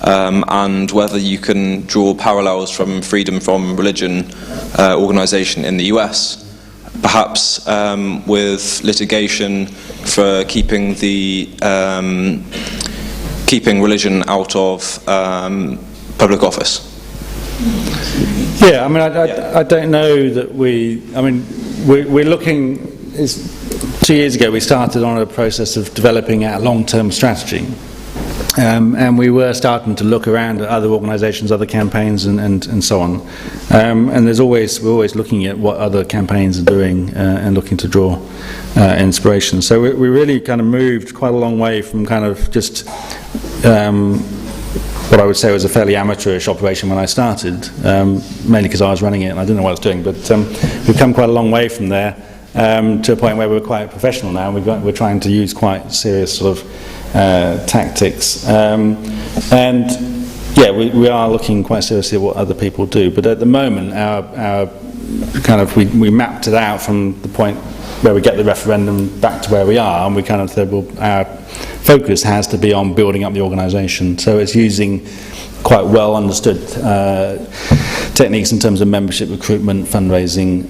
and whether you can draw parallels from Freedom from Religion organisation in the US, perhaps with litigation for keeping religion out of public office? Yeah, I mean, I don't know that we're looking. 2 years ago we started on a process of developing our long-term strategy. And we were starting to look around at other organisations, other campaigns, and so on. And we're always looking at what other campaigns are doing and looking to draw inspiration. So we really kind of moved quite a long way from kind of just what I would say was a fairly amateurish operation when I started, mainly because I was running it and I didn't know what I was doing. But we've come quite a long way from there to a point where we're quite professional now. We're trying to use quite serious sort of tactics, and yeah, we are looking quite seriously at what other people do. But at the moment, our kind of we mapped it out from the point where we get the referendum back to where we are, and we kind of said, well, our focus has to be on building up the organisation. So it's using quite well understood techniques in terms of membership recruitment, fundraising,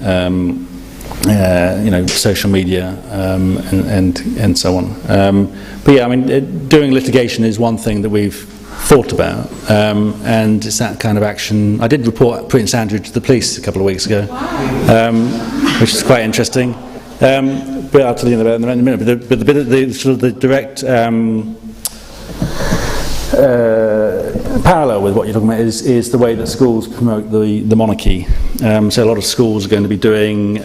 social media, and so on. But yeah, I mean, doing litigation is one thing that we've thought about, and it's that kind of action. I did report Prince Andrew to the police a couple of weeks ago, which is quite interesting. But I'll tell you about it in a minute. But the bit of the sort of the direct parallel with what you're talking about is the way that schools promote the monarchy. So a lot of schools are going to be doing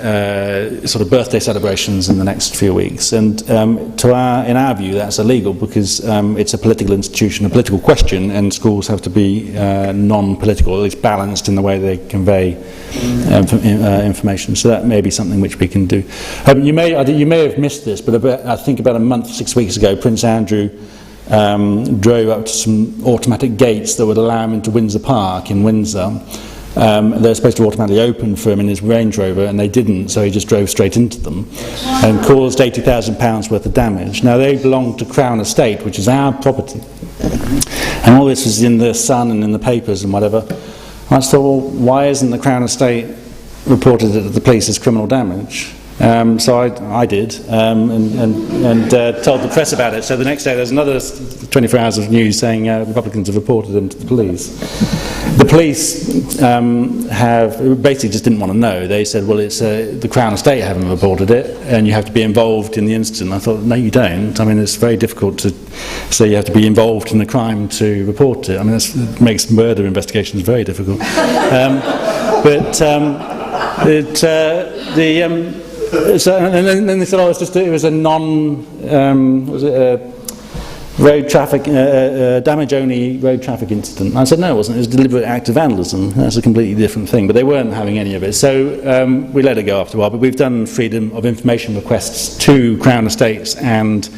sort of birthday celebrations in the next few weeks, and in our view that's illegal because it's a political institution, a political question, and schools have to be non-political, at least balanced in the way they convey information. So that may be something which we can do. You may have missed this, but I think about a month, 6 weeks ago, Prince Andrew drove up to some automatic gates that would allow him into Windsor Park in Windsor. They're supposed to automatically open for him in his Range Rover, and they didn't, so he just drove straight into them and caused £80,000 worth of damage. Now, they belong to Crown Estate, which is our property, and all this was in the Sun and in the papers and whatever. I just thought, well, why isn't the Crown Estate reported it to the police as criminal damage? So I did, and told the press about it. So the next day there's another 24 hours of news saying Republicans have reported him to the police. The police basically just didn't want to know. They said, well, it's the Crown Estate haven't reported it, and you have to be involved in the incident. I thought, no, you don't. I mean, it's very difficult to say you have to be involved in a crime to report it. I mean, it makes murder investigations very difficult. So, and then they said, oh, it was a road traffic, damage-only road traffic incident. I said, no, it wasn't. It was a deliberate act of vandalism. That's a completely different thing. But they weren't having any of it. So we let it go after a while. But we've done freedom of information requests to Crown Estates and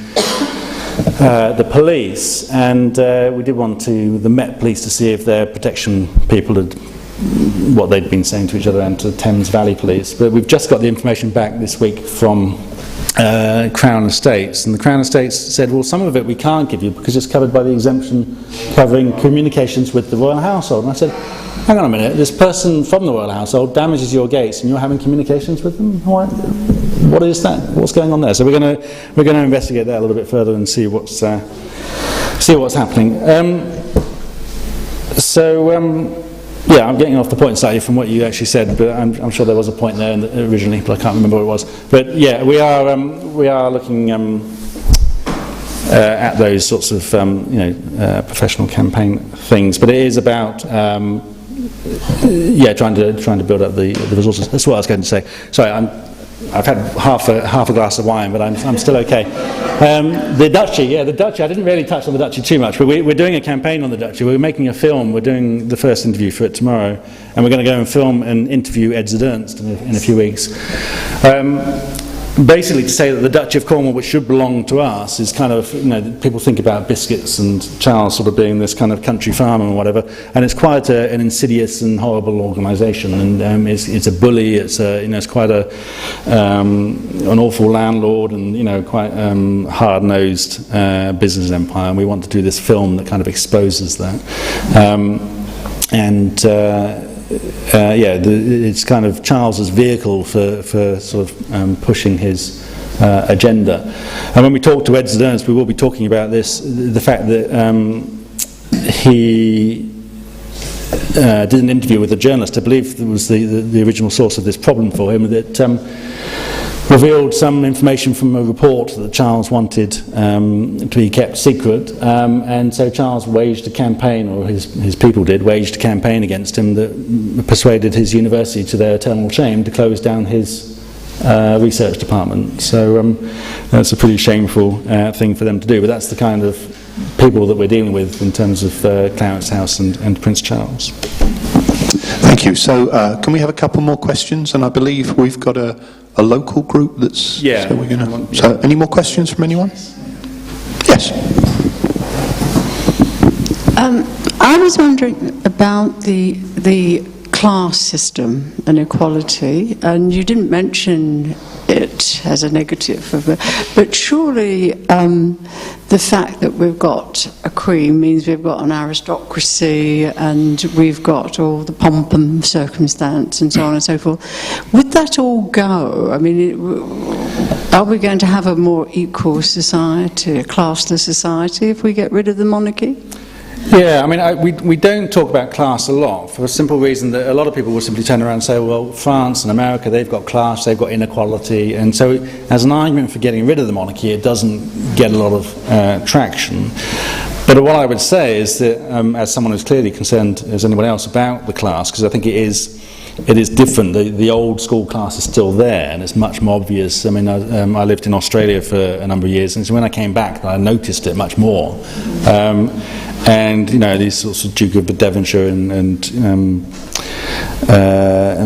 the police. And we did one to the Met Police to see if their protection people had what they'd been saying to each other, and to Thames Valley Police. But we've just got the information back this week from Crown Estates, and the Crown Estates said, well, some of it we can't give you because it's covered by the exemption covering communications with the royal household. And I said, hang on a minute, this person from the royal household damages your gates and you're having communications with them? What is that? What's going on there? So we're going to investigate that a little bit further and see what's happening. Yeah, I'm getting off the point slightly from what you actually said, but I'm sure there was a point there originally, but I can't remember what it was. But yeah, we are looking at those sorts of professional campaign things. But it is about trying to build up the resources. That's what I was going to say. Sorry, I've had half a glass of wine, but I'm still okay. The Duchy, I didn't really touch on the Duchy too much, but we're doing a campaign on the Duchy. We're making a film. We're doing the first interview for it tomorrow, and we're going to go and film and interview Ed Ernst in a few weeks. Basically to say that the Duchy of Cornwall, which should belong to us, is kind of, people think about biscuits and Charles sort of being this kind of country farmer and whatever, and it's quite an insidious and horrible organisation, and it's a bully, it's quite an awful landlord, and quite hard-nosed business empire, and we want to do this film that kind of exposes that. It's kind of Charles's vehicle for sort of pushing his agenda. And when we talk to Ed Ernst, we will be talking about this, the fact that he did an interview with a journalist, I believe that was the original source of this problem for him, that revealed some information from a report that Charles wanted to be kept secret, and so Charles waged a campaign, or his people waged a campaign against him that persuaded his university, to their eternal shame, to close down his research department. So that's a pretty shameful thing for them to do, but that's the kind of people that we're dealing with in terms of Clarence House and Prince Charles. Thank you. So can we have a couple more questions? And I believe we've got a local group that's... Yeah. So, so any more questions from anyone? Yes. I was wondering about the class system and equality, and you didn't mention it as a negative, but surely the fact that we've got a queen means we've got an aristocracy and we've got all the pomp and circumstance and so on and so forth. Would that all go? I mean, are we going to have a more equal society, a classless society, if we get rid of the monarchy? Yeah, I mean, we don't talk about class a lot, for a simple reason that a lot of people will simply turn around and say, well, France and America, they've got class, they've got inequality, and so as an argument for getting rid of the monarchy, it doesn't get a lot of traction. But what I would say is that, as someone who's clearly concerned as anyone else about the class, because I think it is different. The old school class is still there, and it's much more obvious. I mean, I lived in Australia for a number of years, and so when I came back, I noticed it much more. And these sorts of Duke of Devonshire and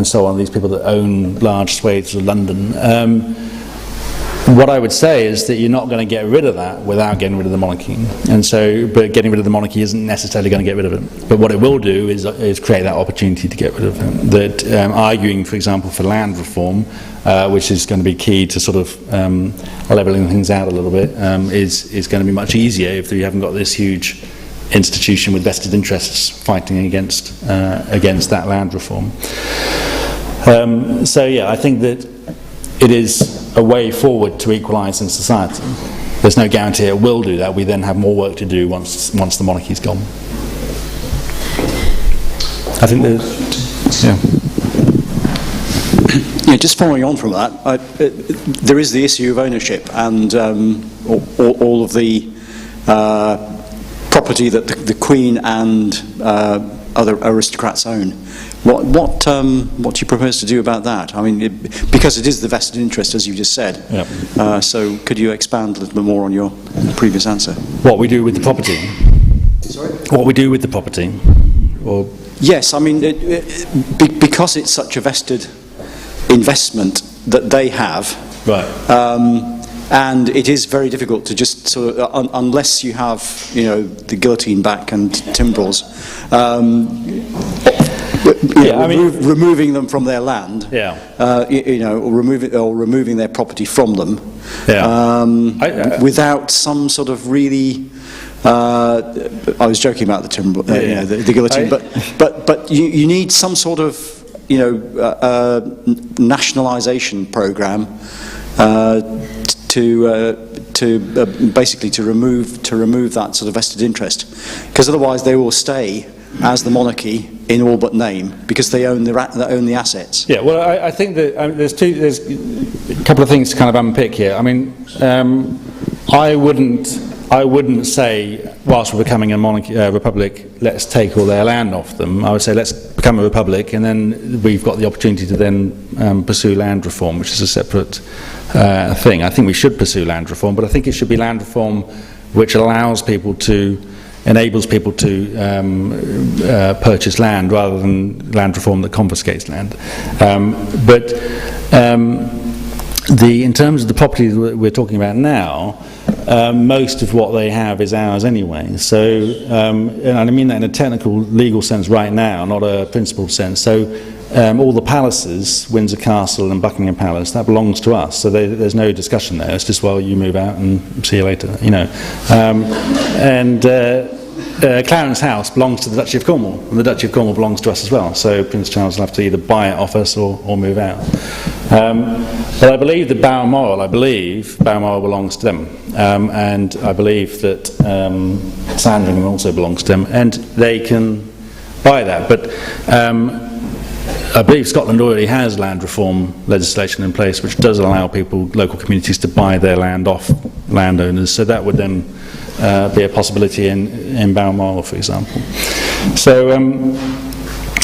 so on, these people that own large swathes of London. What I would say is that you're not going to get rid of that without getting rid of the monarchy, but getting rid of the monarchy isn't necessarily going to get rid of it. But what it will do is create that opportunity to get rid of it. That arguing, for example, for land reform, which is going to be key to sort of levelling things out a little bit, is going to be much easier if you haven't got this huge institution with vested interests fighting against that land reform. I think that it is a way forward to equalise in society. There's no guarantee it will do that. We then have more work to do once the monarchy's gone. I think just following on from that, there is the issue of ownership and all of the property that the Queen and other aristocrats own. What do you propose to do about that? I mean, because it is the vested interest, as you just said. Yeah. So could you expand a little bit more on your previous answer? What we do with the property? Sorry? What we do with the property? Or yes, I mean, because it's such a vested investment that they have. Right. And it is very difficult to just sort of, unless you have, the guillotine back and timbrels, removing them from their land, or removing their property from them, without some sort of really. I was joking about the timbrel, the guillotine, but you need some sort of, nationalisation programme. Basically to remove that sort of vested interest, because otherwise they will stay as the monarchy in all but name, because they own the assets. Yeah, well, I think that there's a couple of things to kind of unpick here. I mean, I wouldn't say, whilst we're becoming a republic, let's take all their land off them. I would say let's become a republic, and then we've got the opportunity to then pursue land reform, which is a separate thing. I think we should pursue land reform, but I think it should be land reform which enables people to purchase land, rather than land reform that confiscates land. In terms of the property that we're talking about now, most of what they have is ours anyway. So, and I mean that in a technical, legal sense right now, not a principled sense. So, all the palaces, Windsor Castle and Buckingham Palace, that belongs to us. So there's no discussion there. It's just, well, you move out and see you later, Clarence House belongs to the Duchy of Cornwall, and the Duchy of Cornwall belongs to us as well. So Prince Charles will have to either buy it off us or move out. But I believe that Balmoral belongs to them, and I believe that Sandringham also belongs to them, and they can buy that. But I believe Scotland already has land reform legislation in place, which does allow local communities, to buy their land off landowners. So that would then be a possibility in Balmoral, for example. So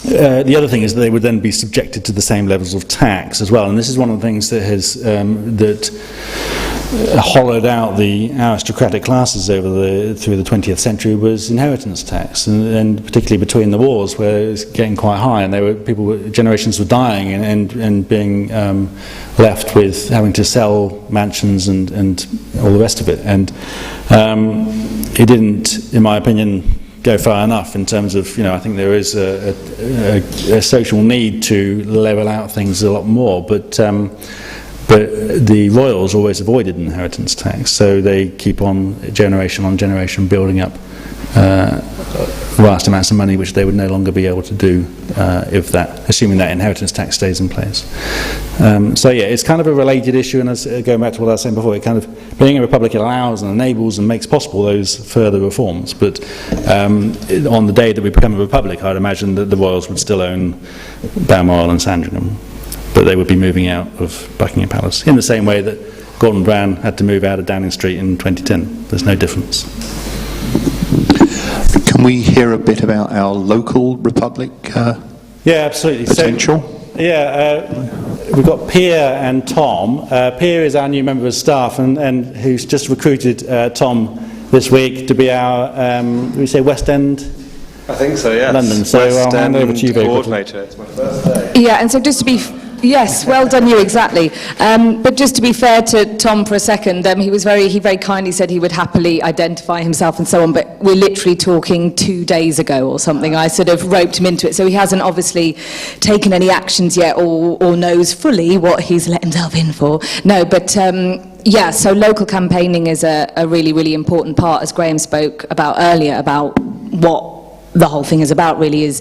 the other thing is that they would then be subjected to the same levels of tax as well. And this is one of the things that has hollowed out the aristocratic classes through the 20th century, was inheritance tax, and particularly between the wars, where it was getting quite high, and generations were dying and being left with having to sell mansions and all the rest of it. And it didn't, in my opinion, go far enough in terms of, I think there is a social need to level out things a lot more, but the royals always avoided inheritance tax, so they keep on generation building up vast amounts of money, which they would no longer be able to do assuming that inheritance tax stays in place. So yeah, it's kind of a related issue, and as going back to what I was saying before, it kind of, being a republic allows and enables and makes possible those further reforms. But on the day that we become a republic, I'd imagine that the royals would still own Balmoral and Sandringham, but they would be moving out of Buckingham Palace, in the same way that Gordon Brown had to move out of Downing Street in 2010. There's no difference. Can we hear a bit about our local republic yeah, absolutely. potential? So, we've got Pierre and Tom. Pierre is our new member of staff, and who's just recruited Tom this week to be our, we say West End? I think so, yes. London. So I'll hand over to you very quickly. Coordinator. It's my first day. Yeah, and so just to be... Yes, well done you, exactly. But just to be fair to Tom for a second, he very kindly said he would happily identify himself and so on, but we're literally talking 2 days ago or something. I sort of roped him into it, so he hasn't obviously taken any actions yet or knows fully what he's let himself in for. No, but yeah, so local campaigning is a really, really important part, as Graham spoke about earlier, about what the whole thing is about, really, is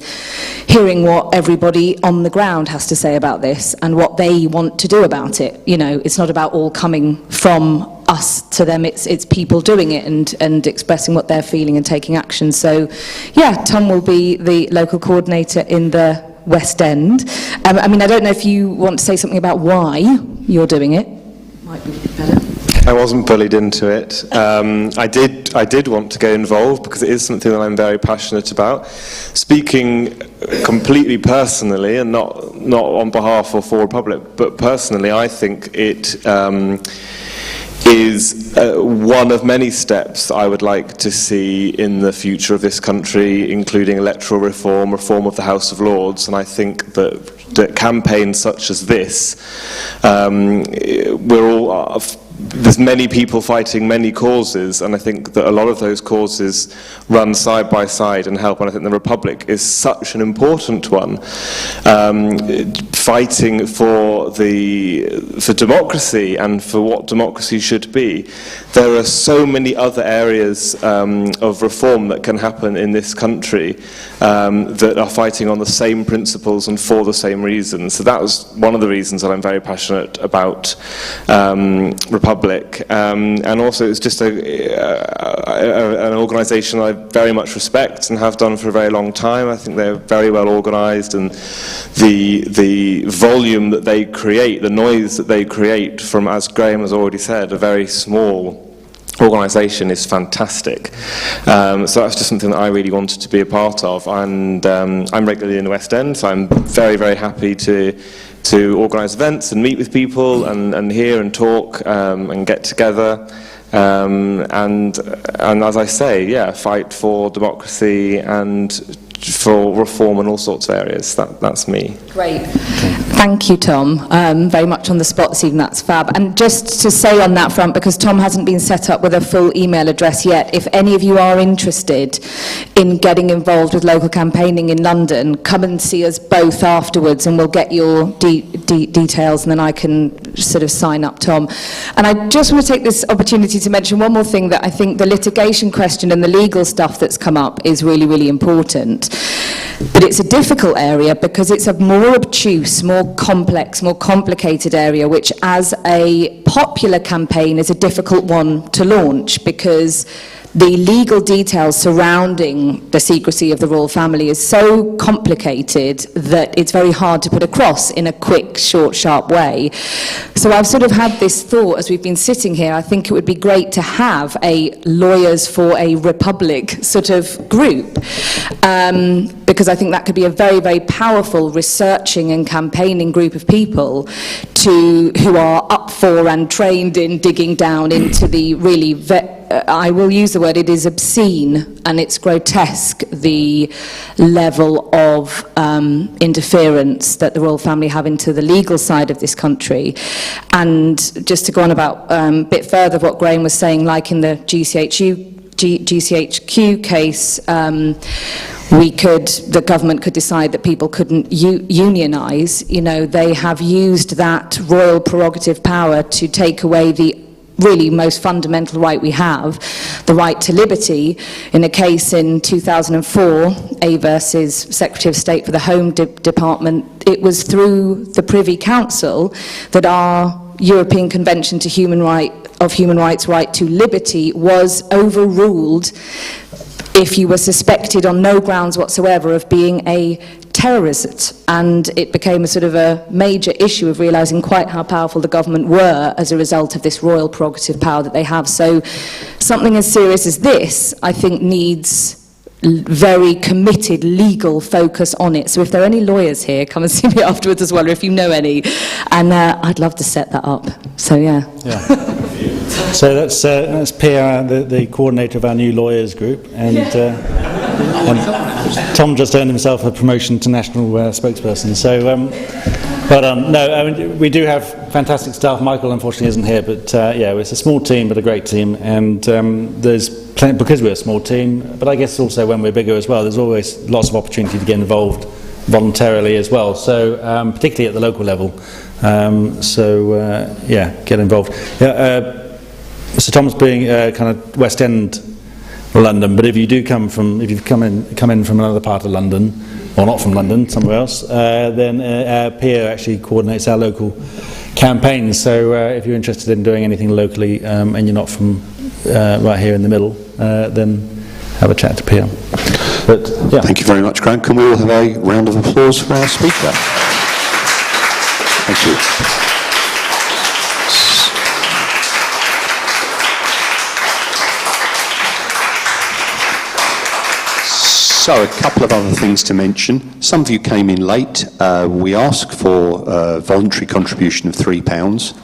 hearing what everybody on the ground has to say about this and what they want to do about it. It's not about all coming from us to them, it's people doing it and expressing what they're feeling and taking action. So yeah, Tom will be the local coordinator in the West End. I don't know if you want to say something about why you're doing it. Might be better. I wasn't bullied into it. I did want to get involved because it is something that I'm very passionate about. Speaking completely personally, and not on behalf or for Republic, but personally, I think it is one of many steps I would like to see in the future of this country, including electoral reform, reform of the House of Lords, and I think that campaigns such as this, there's many people fighting many causes, and I think that a lot of those causes run side by side and help, and I think the Republic is such an important one. Fighting for democracy and for what democracy should be. There are so many other areas of reform that can happen in this country that are fighting on the same principles and for the same reasons. So that was one of the reasons that I'm very passionate about Republic, and also it's just an organisation I very much respect and have done for a very long time. I think they're very well organised, and the volume that they create, the noise that they create from, as Graham has already said, a very small organisation is fantastic. So that's just something that I really wanted to be a part of, and I'm regularly in the West End, so I'm very, very happy to organise events and meet with people and hear and talk and get together and as I say, fight for democracy and for reform in all sorts of areas. That's me. Great. Thank you, Tom. Very much on the spot this evening, that's fab. And just to say on that front, because Tom hasn't been set up with a full email address yet, if any of you are interested in getting involved with local campaigning in London, come and see us both afterwards and we'll get your details, and then I can sort of sign up Tom. And I just want to take this opportunity to mention one more thing, that I think the litigation question and the legal stuff that's come up is really, really important. But it's a difficult area because it's a more obtuse, more complex, more complicated area, which as a popular campaign is a difficult one to launch, because the legal details surrounding the secrecy of the royal family is so complicated that it's very hard to put across in a quick, short, sharp way. So I've sort of had this thought as we've been sitting here, I think it would be great to have a Lawyers for a Republic sort of group, because I think that could be a very, very powerful researching and campaigning group of people who are up for and trained in digging down into the really I will use the word, it is obscene and it's grotesque, the level of interference that the royal family have into the legal side of this country. And just to go on about a bit further what Graham was saying, like in the GCHQ case, the government could decide that people couldn't unionise. You know, they have used that royal prerogative power to take away the really most fundamental right we have, the right to liberty. In a case in 2004, A versus Secretary of State for the Home Department, it was through the Privy Council that our European Convention to Human Rights right to liberty was overruled if you were suspected on no grounds whatsoever of being a terrorist, and it became a sort of a major issue of realising quite how powerful the government were as a result of this royal prerogative power that they have. So something as serious as this, I think, needs very committed legal focus on it. So if there are any lawyers here, come and see me afterwards as well, or if you know any, and I'd love to set that up. So yeah. So that's Pierre, the coordinator of our new lawyers group, and Tom just earned himself a promotion to national spokesperson. So, but no, I mean, we do have fantastic staff. Michael unfortunately isn't here, but it's a small team, but a great team, and there's plenty, because we're a small team. But I guess also when we're bigger as well, there's always lots of opportunity to get involved voluntarily as well. So particularly at the local level. Get involved. So Tom's being kind of West End London, but if you do come in from another part of London, or not from London, somewhere else, then Pierre actually coordinates our local campaigns. So if you're interested in doing anything locally and you're not from right here in the middle, then have a chat to Pierre. But Thank you very much, Graham. Can we all have a round of applause for our speaker? Thank you. So, a couple of other things to mention. Some of you came in late. We asked for a voluntary contribution of £3.